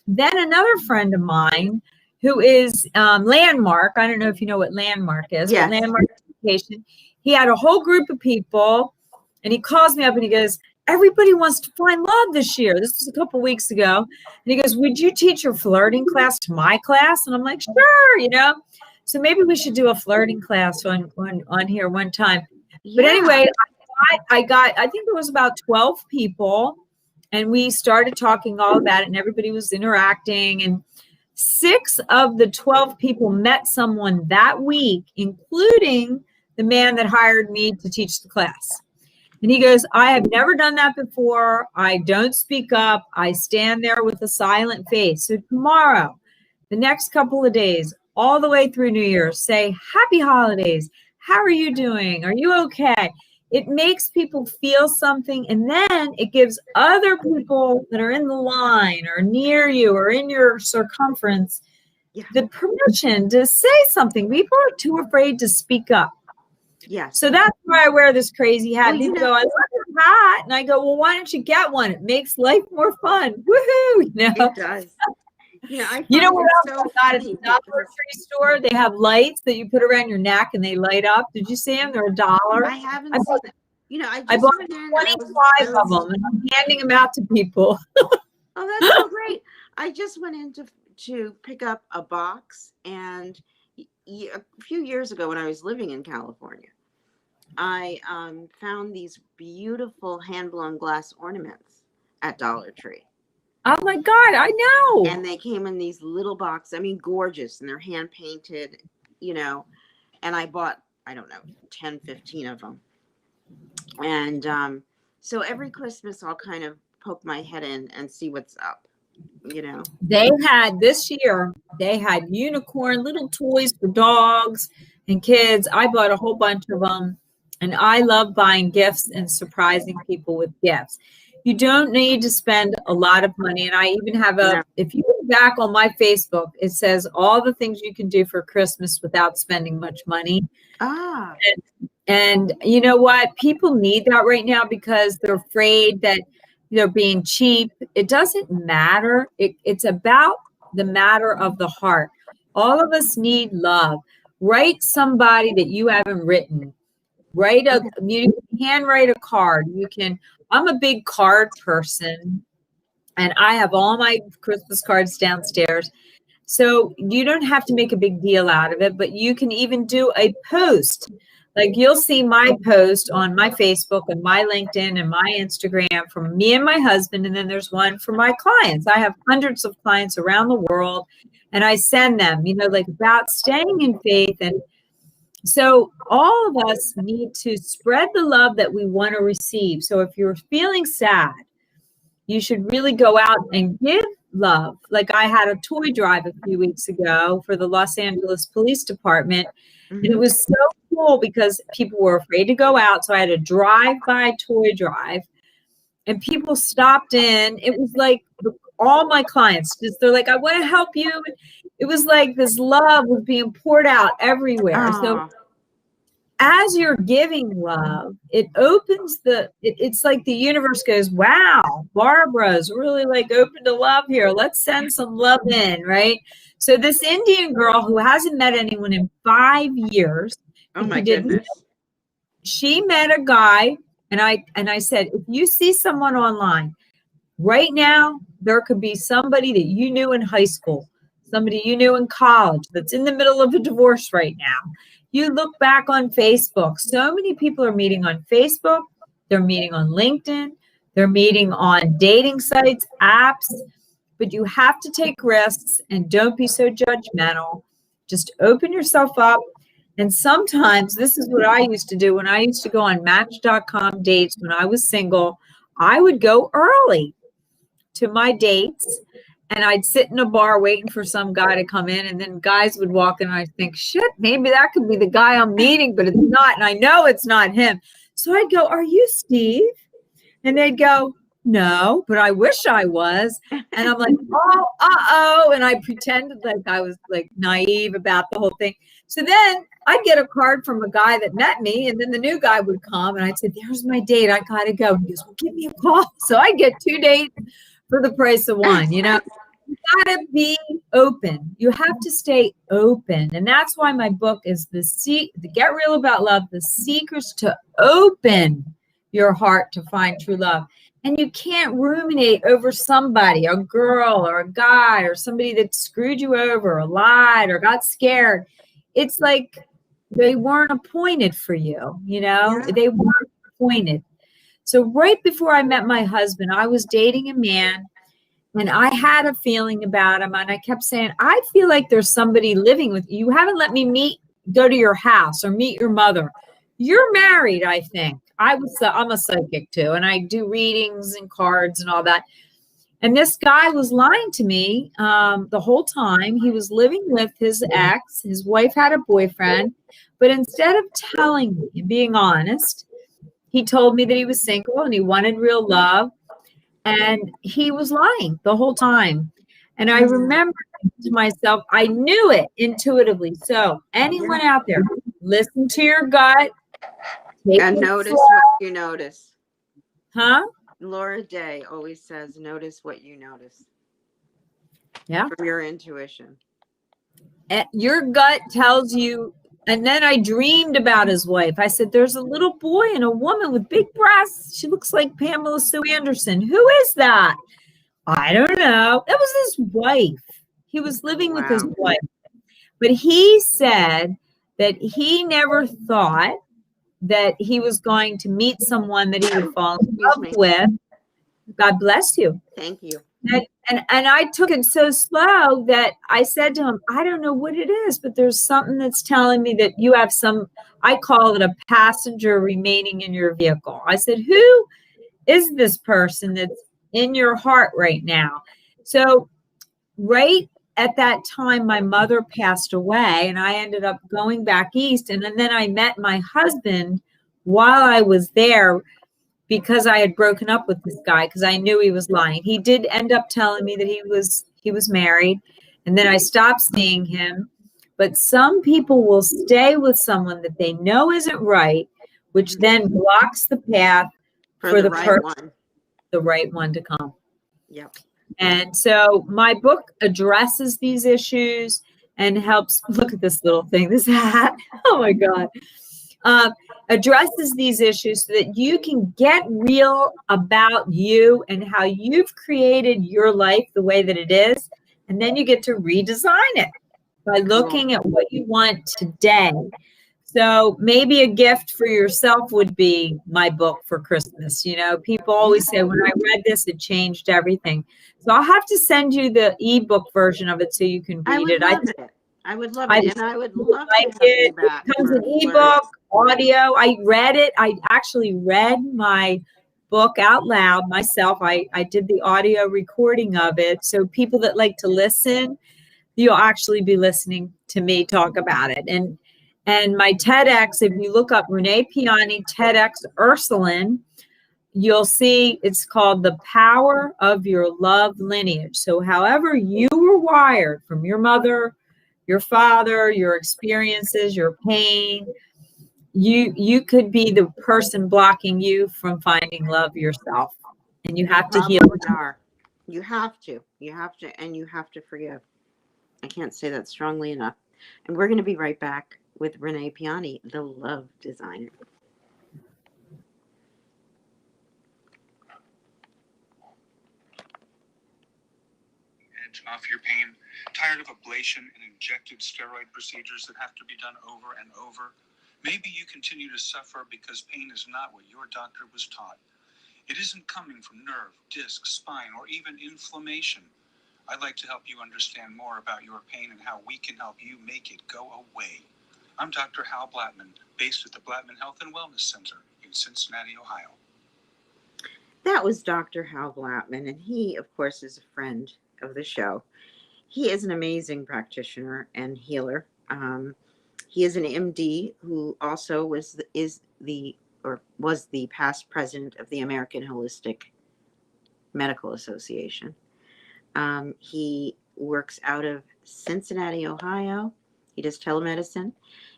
Then another friend of mine, who is Landmark. I don't know if you know what Landmark is. Yes. But Landmark Education. He had a whole group of people, and he calls me up and he goes, everybody wants to find love this year. This was a couple weeks ago. And he goes, would you teach your flirting class to my class? And I'm like, sure, So maybe we should do a flirting class on here one time. Yeah. But anyway, I think there was about 12 people, and we started talking all about it, and everybody was interacting, and 6 of the 12 people met someone that week, including the man that hired me to teach the class. And he goes, I have never done that before. I don't speak up. I stand there with a silent face. So tomorrow, the next couple of days, all the way through New Year's, say, happy holidays. How are you doing? Are you okay? It makes people feel something, and then it gives other people that are in the line or near you or in your circumference the permission to say something. People are too afraid to speak up. Yeah. So that's why I wear this crazy hat. People go, I love your hat. And I go, well, why don't you get one? It makes life more fun. Woohoo! It does. I what else I got at the Dollar Tree store? They have lights that you put around your neck and they light up. Did you see them? They're $1. I haven't seen them. I bought 25 of them and I'm handing them out to people. Oh, that's so great. I just went in to pick up a box, and a few years ago when I was living in California, I found these beautiful hand-blown glass ornaments at Dollar Tree. Oh my God, I know. And they came in these little boxes. I mean, gorgeous. And they're hand painted, and I bought, 10, 15 of them. And so every Christmas I'll kind of poke my head in and see what's up, This year, they had unicorn little toys for dogs and kids. I bought a whole bunch of them. And I love buying gifts and surprising people with gifts. You don't need to spend a lot of money. And I even have if you look back on my Facebook, it says all the things you can do for Christmas without spending much money. And you know what? People need that right now because they're afraid that they're being cheap. It doesn't matter. It's about the matter of the heart. All of us need love. Write somebody that you haven't written. You can handwrite a card. I'm a big card person, and I have all my Christmas cards downstairs. So you don't have to make a big deal out of it, but you can even do a post. Like you'll see my post on my Facebook and my LinkedIn and my Instagram from me and my husband. And then there's one for my clients. I have hundreds of clients around the world, and I send them, about staying in faith. And so all of us need to spread the love that we want to receive. So if you're feeling sad, you should really go out and give love. Like I had a toy drive a few weeks ago for the Los Angeles Police Department. And it was so cool because people were afraid to go out. So I had a drive-by toy drive and people stopped in. It was like all my clients, just they're like, I want to help you. And it was like this love was being poured out everywhere. So as you're giving love, it opens it's like the universe goes, wow, Barbara's really like open to love here. Let's send some love in, right? So this Indian girl who hasn't met anyone in 5 years. Oh my goodness. She met a guy and I said, if you see someone online right now, there could be somebody that you knew in high school, somebody you knew in college that's in the middle of a divorce right now. You look back on Facebook. So many people are meeting on Facebook. They're meeting on LinkedIn. They're meeting on dating sites, apps. But you have to take risks and don't be so judgmental. Just open yourself up. And sometimes this is what I used to do when I used to go on Match.com dates when I was single. I would go early to my dates. And I'd sit in a bar waiting for some guy to come in, and then guys would walk in, and I'd think, shit, maybe that could be the guy I'm meeting, but it's not, and I know it's not him. So I'd go, are you Steve? And they'd go, no, but I wish I was. And I'm like, oh, uh-oh. And I pretended like I was like naive about the whole thing. So then I'd get a card from a guy that met me, and then the new guy would come, and I'd say, there's my date. I got to go. And he goes, well, give me a call. So I get 2 dates for the price of one, you know. You gotta be open. You have to stay open. And that's why my book is the Get Real About Love, the secrets to open your heart to find true love. And you can't ruminate over somebody, a girl or a guy or somebody that screwed you over or lied or got scared. It's like they weren't appointed for you, you know, they weren't appointed. So right before I met my husband, I was dating a man. And I had a feeling about him, and I kept saying, I feel like there's somebody living with you. You haven't let me go to your house or meet your mother. You're married, I think. I'm a psychic too, and I do readings and cards and all that. And this guy was lying to me the whole time. He was living with his ex. His wife had a boyfriend. But instead of telling me and being honest, he told me that he was single and he wanted real love. And he was lying the whole time. And I remember to myself, I knew it intuitively. So anyone out there, listen to your gut. And notice what you notice. Huh? Laura Day always says, notice what you notice. Yeah. From your intuition. Your gut tells you. And then I dreamed about his wife. I said, there's a little boy and a woman with big breasts. She looks like Pamela Sue Anderson. Who is that? I don't know. That was his wife. He was living with his wife. But he said that he never thought that he was going to meet someone that he would fall in love with. God bless you. Thank you. And I took it so slow that I said to him, I don't know what it is, but there's something that's telling me that you have I call it a passenger remaining in your vehicle. I said, who is this person that's in your heart right now? So right at that time, my mother passed away and I ended up going back east. And then I met my husband while I was there, because I had broken up with this guy because I knew he was lying. He did end up telling me that he was married, and then I stopped seeing him. But some people will stay with someone that they know isn't right, which then blocks the path for the right one to come. Yep. And so my book addresses these issues and helps. Look at this little thing, this hat. Oh my God. Addresses these issues so that you can get real about you and how you've created your life the way that it is. And then you get to redesign it by looking at what you want today. So maybe a gift for yourself would be my book for Christmas. You know, people always say, when I read this, it changed everything. So I'll have to send you the ebook version of it so you can read it. I would love it. And I would love to have it. It comes an ebook, audio. I read it. I actually read my book out loud myself. I did the audio recording of it. So people that like to listen, you'll actually be listening to me talk about it. And my TEDx, if you look up Renee Piane, TEDx Ursuline, you'll see it's called The Power of Your Love Lineage. So however you were wired from your mother, your father, your experiences, your pain, you could be the person blocking you from finding love yourself. And you have to heal. You have to, and you have to forgive. I can't say that strongly enough. And we're going to be right back with Renee Piane, the love designer. Edge off your pain. Tired of ablation and injected steroid procedures that have to be done over and over? Maybe you continue to suffer because pain is not what your doctor was taught. It isn't coming from nerve, disc, spine, or even inflammation. I'd like to help you understand more about your pain and how we can help you make it go away. I'm Dr. Hal Blattman, based at the Blattman Health and Wellness Center in Cincinnati, Ohio. That was Dr. Hal Blattman, and he, of course, is a friend of the show. He is an amazing practitioner and healer. He is an MD who also was the past president of the American Holistic Medical Association. He works out of Cincinnati, Ohio. He does telemedicine.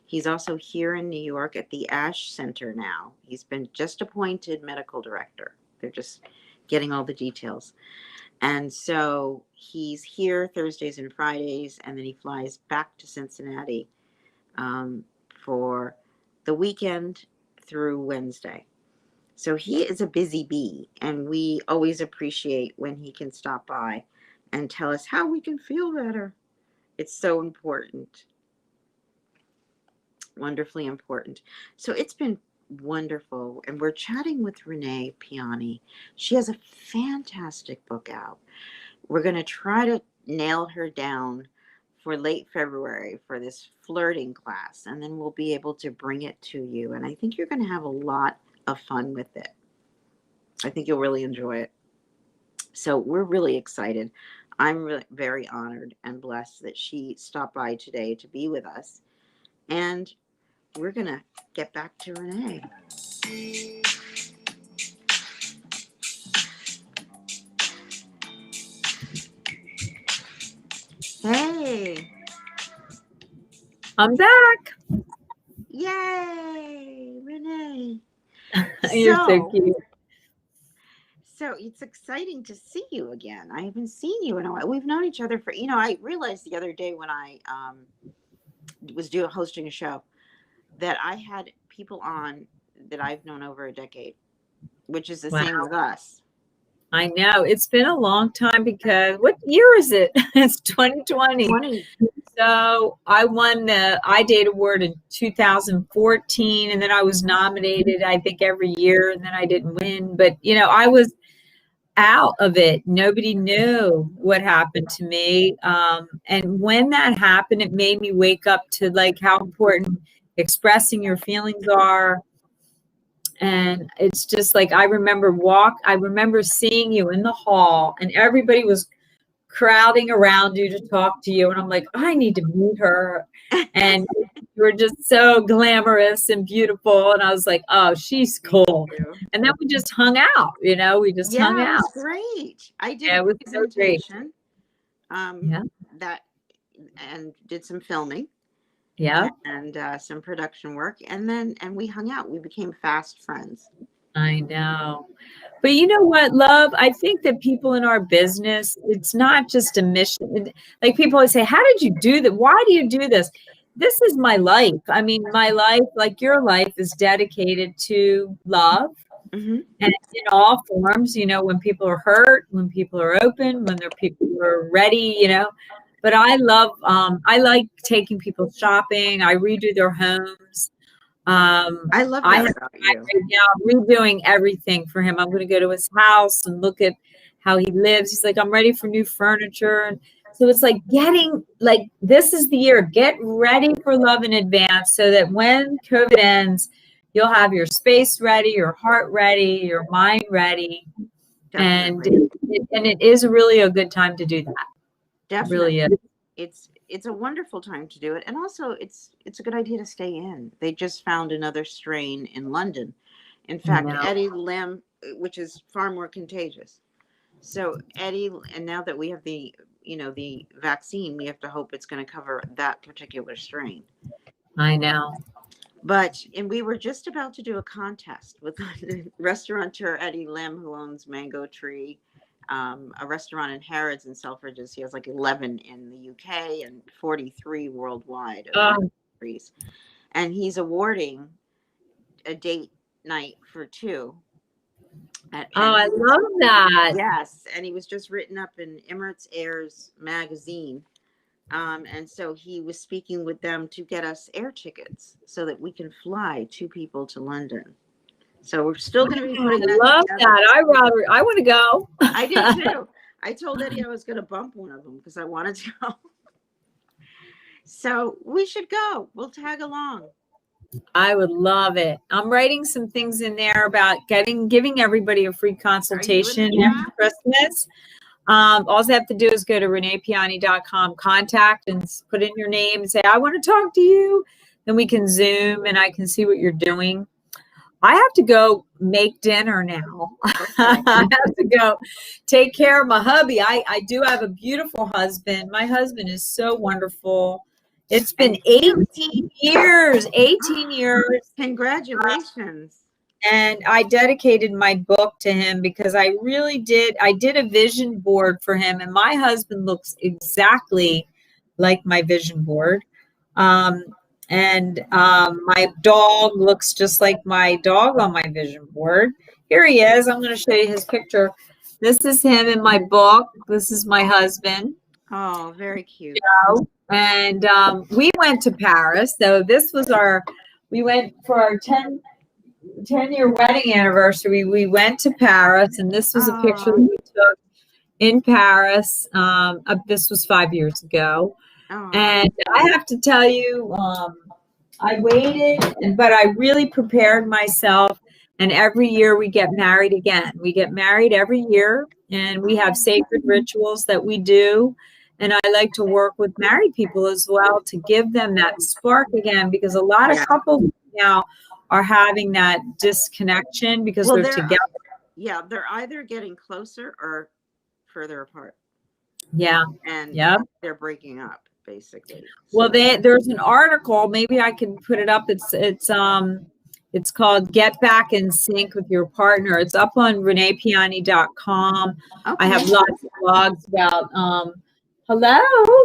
He's also here in New York at the Ash Center now. He's been just appointed medical director. They're just getting all the details. And so he's here Thursdays and Fridays, and then he flies back to Cincinnati for the weekend through Wednesday. So he is a busy bee, and we always appreciate when he can stop by and tell us how we can feel better. It's so important. Wonderfully important. So it's been wonderful. And we're chatting with Renee Piane. She has a fantastic book out. We're going to try to nail her down for late February for this flirting class. And then we'll be able to bring it to you. And I think you're going to have a lot of fun with it. I think you'll really enjoy it. So we're really excited. I'm really very honored and blessed that she stopped by today to be with us. And we're going to get back to Renee. Hey. I'm back. Yay, Renee. You're so cute. So it's exciting to see you again. I haven't seen you in a while. We've known each other for, I realized the other day when I was hosting a show that I had people on that I've known over a decade, which is the same with us. I know. It's been a long time because what year is it? It's 2020. So I won the iDate Award in 2014, and then I was nominated, I think, every year, and then I didn't win. But, I was out of it. Nobody knew what happened to me. And when that happened, it made me wake up to like how important expressing your feelings are. And it's just like, I remember seeing you in the hall and everybody was crowding around you to talk to you. And I'm like, I need to meet her. And you were just so glamorous and beautiful. And I was like, oh, she's cool. And then we just hung out, we just hung out. It was great. I did a presentation. And did some filming. Yeah. And some production work. And we hung out. We became fast friends. I know. But you know what, love? I think that people in our business, it's not just a mission. Like people always say, how did you do that? Why do you do this? This is my life. I mean, my life, like your life, is dedicated to love. Mm-hmm. And in all forms, when people are hurt, when people are open, when people who are ready, But I like taking people shopping. I redo their homes. I love that about you. I'm redoing everything for him. I'm going to go to his house and look at how he lives. He's like, I'm ready for new furniture. And so it's like this is the year. Get ready for love in advance so that when COVID ends, you'll have your space ready, your heart ready, your mind ready. Definitely. And it is really a good time to do that. Definitely. It really is. It's a wonderful time to do it. And also it's a good idea to stay in. They just found another strain in London. In fact, Eddie Lim, which is far more contagious. So Eddie, and now that we have the vaccine, we have to hope it's going to cover that particular strain. I know. And we were just about to do a contest with the restaurateur Eddie Lim, who owns Mango Tree, a restaurant in Harrods and Selfridges. He has like 11 in the UK and 43 worldwide. And he's awarding a date night for 2. I love that. Yes. And he was just written up in Emirates Air's magazine. And so he was speaking with them to get us air tickets so that we can fly 2 people to London. So we're still going to be putting that love together. that. I want to go. I do too. I told Eddie I was going to bump one of them because I wanted to go. So we should go. We'll tag along. I would love it. I'm writing some things in there about giving everybody a free consultation after Christmas. All they have to do is go to reneepiane.com, contact, and put in your name and say, I want to talk to you. Then we can Zoom and I can see what you're doing. I have to go make dinner now. I have to go take care of my hubby. I do have a beautiful husband. My husband is so wonderful. It's been 18 years. Congratulations. And I dedicated my book to him because I did a vision board for him, and my husband looks exactly like my vision board. My dog looks just like my dog on my vision board. Here he is. I'm going to show you his picture. This is him in my book. This is my husband. Oh, very cute. And we went to Paris. So we went for our 10-year wedding anniversary. We went to Paris, and this was a picture that we took in Paris. This was 5 years ago. And I have to tell you, I waited, but I really prepared myself. And every year we get married again. We get married every year, and we have sacred rituals that we do. And I like to work with married people as well to give them that spark again, because a lot of couples now are having that disconnection because they're together. Yeah, they're either getting closer or further apart. Yeah. And they're breaking up, basically. Well, there's an article, maybe I can put it up. It's called Get Back in Sync with Your Partner. It's up on reneepiane.com. Okay. I have lots of blogs about hello,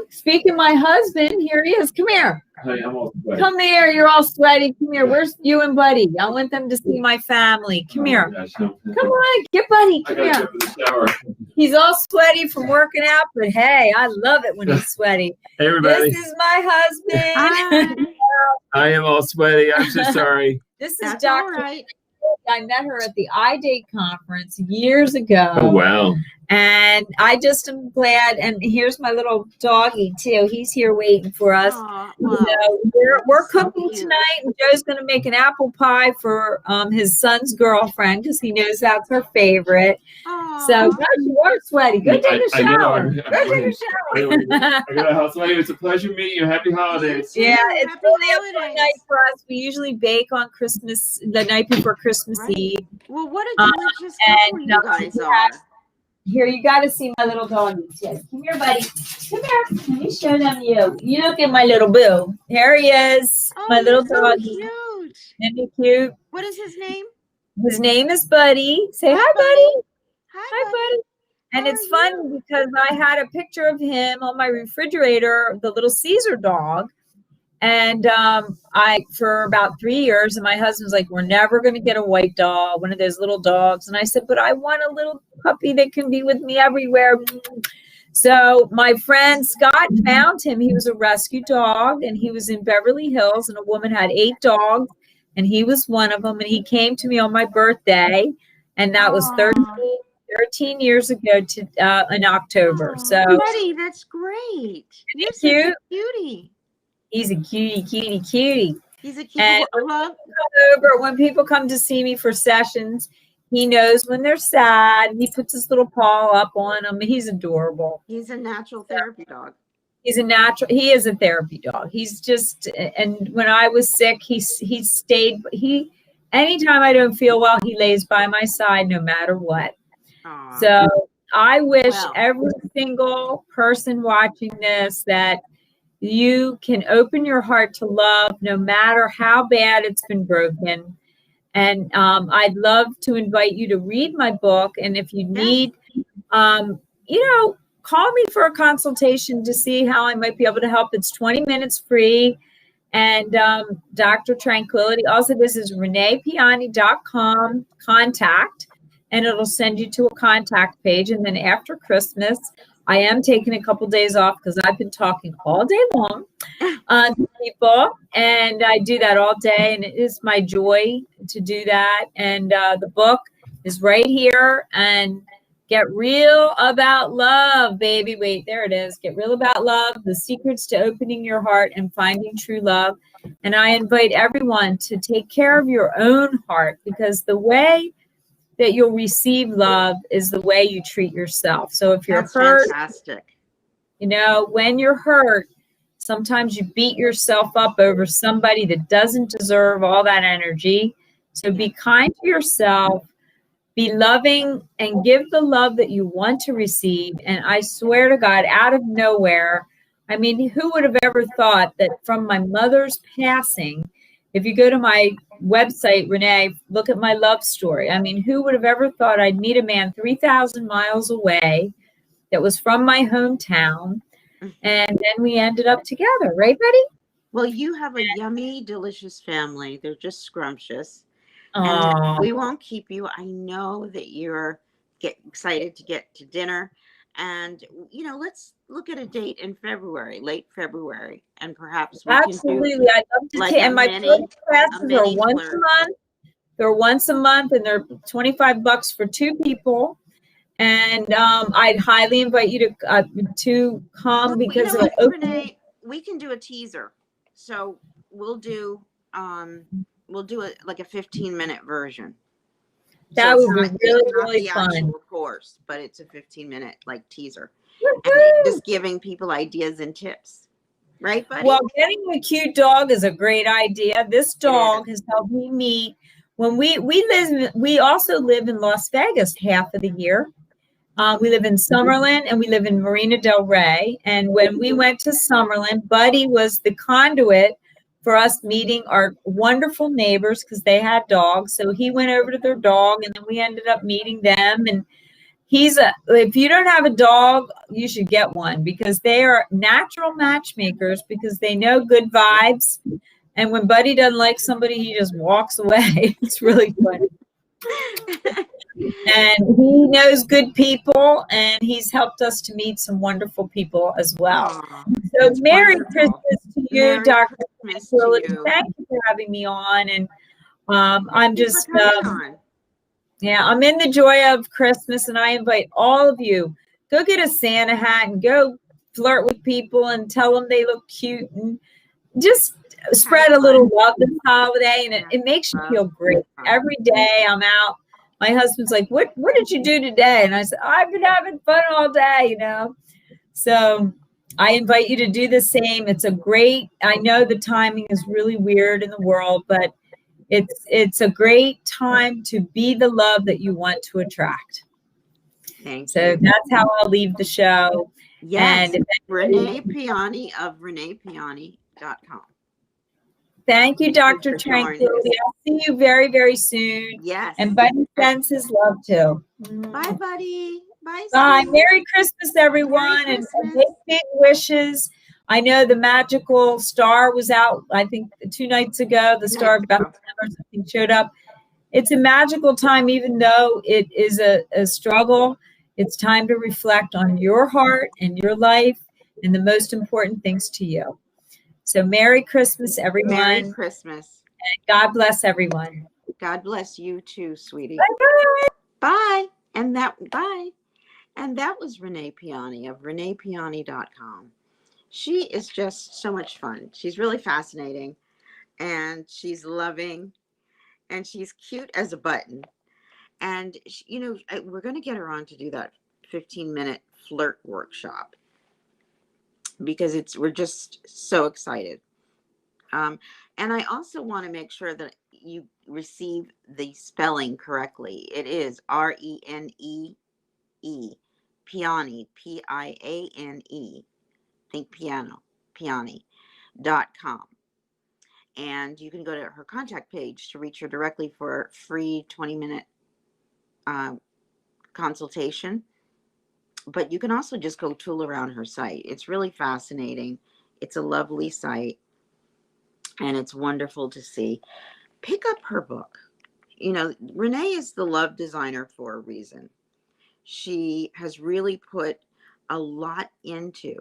speaking of my husband, here he is. Come here. Hi, I'm all sweaty. Come here. You're all sweaty. Come here. Where's you and Buddy? I want them to see my family. Come here. Gosh, Come on. Get Buddy. Come here. Go to the shower. He's all sweaty from working out, but hey, I love it when he's sweaty. Hey, everybody. This is my husband. I am all sweaty. I'm so sorry. This is Dr. I met her at the iDate conference years ago. Oh, wow. And I just am glad. And here's my little doggy, too. He's here waiting for us. Wow. We're cooking tonight. And Joe's going to make an apple pie for his son's girlfriend because he knows that's her favorite. Aww. So, gosh, you are sweaty. Go take a shower. Go take a shower. I got a house sweaty. It's a pleasure meeting you. Happy holidays. Yeah, it's really a fun night for us. We usually bake on Christmas, the night before Christmas Eve. Well, what a delicious couple you guys are. Here, you got to see my little doggies. Yes. Come here, buddy. Come here. Let me show them you. You look at my little boo. Here he is. My little doggy. Cute. Isn't he cute? What is his name? His name is Buddy. Say hi, Buddy. Hi, Buddy. And it's fun because I had a picture of him on my refrigerator, the little Caesar dog. And for about 3 years, and my husband's like, we're never going to get a white dog, one of those little dogs. And I said, but I want a little puppy that can be with me everywhere. So my friend Scott found him. He was a rescue dog, and he was in Beverly Hills, and a woman had 8 dogs, and he was one of them. And he came to me on my birthday, and that was 13 years ago in October. So, Buddy, that's great. You're such a cutie. He's a cutie. He's a And keeper of love. when people come to see me for sessions, he knows when they're sad. He puts his little paw up on them. He's adorable. He's a natural therapy dog. He is a therapy dog. He's just, and when I was sick, he stayed, anytime I don't feel well, he lays by my side no matter what. Aww. So I wish every single person watching this that you can open your heart to love no matter how bad it's been broken. And I'd love to invite you to read my book. And if you need, call me for a consultation to see how I might be able to help. It's 20 minutes free. And Dr. Tranquility, also this is reneepiane.com contact, and it'll send you to a contact page. And then after Christmas, I am taking a couple days off because I've been talking all day long to people, and I do that all day, and it is my joy to do that. And the book is right here, and Get Real About Love, baby. Wait, there it is. Get Real About Love, the secrets to opening your heart and finding true love. And I invite everyone to take care of your own heart, because the way that you'll receive love is the way you treat yourself. So if you're hurt, fantastic. When you're hurt, sometimes you beat yourself up over somebody that doesn't deserve all that energy. So be kind to yourself. Be loving and give the love that you want to receive. And I swear to God, out of nowhere, I mean, who would have ever thought that from my mother's passing, if you go to my website, Renee, look at my love story. I mean, who would have ever thought I'd meet a man 3,000 miles away that was from my hometown, and then we ended up together, right, Betty? Well, you have a yummy, delicious family. They're just scrumptious. And we won't keep you. I know that you're excited to get to dinner. And, let's look at a date in February, late February. And perhaps we absolutely. can do I'd love to take, and my classes are once a month. They're once a month, and they're $25 for two people. And I'd highly invite you to come, because Renee, we can do a teaser. So we'll do like a 15-minute version. That would be really, really fun. Actual course, but it's a 15-minute like teaser, and just giving people ideas and tips. Right, buddy? Well, getting a cute dog is a great idea. This dog has helped me meet. When we also live in Las Vegas half of the year. We live in Summerlin and we live in Marina Del Rey. And when we went to Summerlin, Buddy was the conduit for us meeting our wonderful neighbors, because they had dogs. So he went over to their dog, and then we ended up meeting them. And if you don't have a dog, you should get one, because they are natural matchmakers, because they know good vibes. And when Buddy doesn't like somebody, he just walks away. It's really funny. And he knows good people, and he's helped us to meet some wonderful people as well. So Merry Christmas to you, Dr. Tranquility. Thank you for having me on. And I'm just, I'm in the joy of Christmas, and I invite all of you, go get a Santa hat and go flirt with people and tell them they look cute, and just spread a little love this holiday, and it makes you feel great. Every day I'm out. My husband's like, what did you do today? And I said, I've been having fun all day, So I invite you to do the same. I know the timing is really weird in the world, but it's a great time to be the love that you want to attract. Thanks. So that's how I'll leave the show. Yes, and Renee Piane of reneepiane.com. Thank you, Dr. Tranquility. I'll see you very, very soon. Yes. And Buddy sends his love too. Bye, Buddy. Bye. Bye. Merry Christmas, everyone. Merry Christmas. And big wishes. I know the magical star was out, I think 2 nights ago. The star of Bethlehem or something showed up. It's a magical time, even though it is a struggle. It's time to reflect on your heart and your life and the most important things to you. So Merry Christmas, everyone. Merry Christmas. And God bless everyone. God bless you too, sweetie. Bye-bye. Bye. And that was Renee Piane of reneepiane.com. She is just so much fun. She's really fascinating. and she's loving, and she's cute as a button. And we're going to get her on to do that 15-minute flirt workshop, because we're just so excited. And I also want to make sure that you receive the spelling correctly. It is Renee, Piani, Piane. Think piano, Piani.com. And you can go to her contact page to reach her directly for a free 20-minute consultation. But you can also just go tool around her site. It's really fascinating. It's a lovely site, and it's wonderful to see. Pick up her book. Renee is the love designer for a reason. She has really put a lot into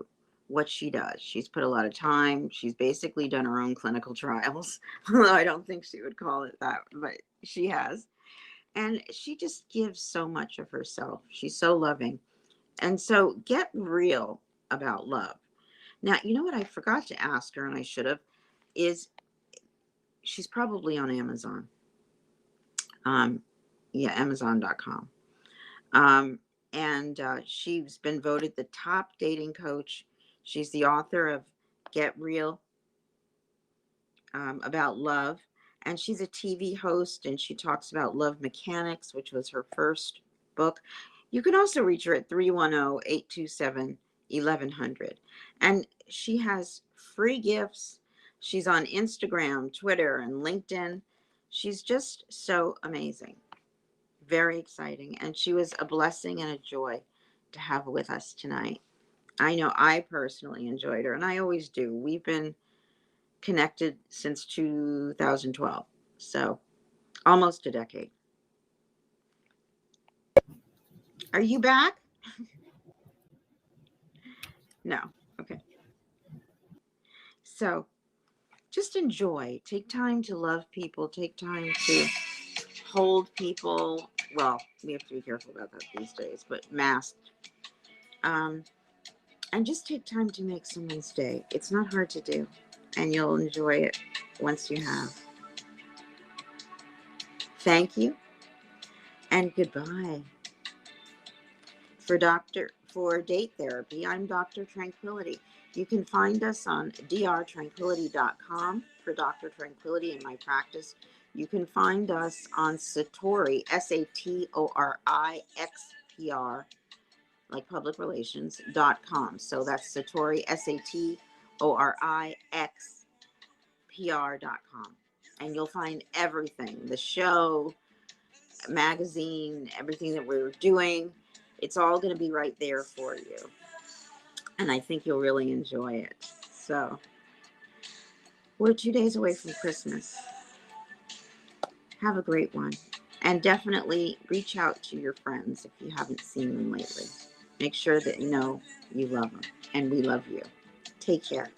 what she does. She's put a lot of time. She's basically done her own clinical trials, although I don't think she would call it that, but she has. And she just gives so much of herself. She's so loving. And so get real about love. Now, you know what I forgot to ask her, and I should have, is she's probably on Amazon. Amazon.com. And she's been voted the top dating coach. She's the author of Get Real, about love. And she's a TV host, and she talks about love mechanics, which was her first book. You can also reach her at 310-827-1100. And she has free gifts. She's on Instagram, Twitter, and LinkedIn. She's just so amazing. Very exciting. And she was a blessing and a joy to have with us tonight. I know I personally enjoyed her, and I always do. We've been connected since 2012, so almost a decade. Are you back? No. Okay. So just enjoy. Take time to love people. Take time to hold people. Well, we have to be careful about that these days, but masked. And just take time to make someone's day. It's not hard to do, and you'll enjoy it once you have. Thank you, and goodbye. For date therapy, I'm Dr. Tranquility. You can find us on DrTranquility.com for Dr. Tranquility in my practice. You can find us on Satori, SATORIXPR, like public relations.com. So that's Satori, SATORIXPR.com. And you'll find everything, the show, magazine, everything that we're doing. It's all going to be right there for you. And I think you'll really enjoy it. So we're 2 days away from Christmas. Have a great one. And definitely reach out to your friends if you haven't seen them lately. Make sure that you know you love them, and we love you. Take care.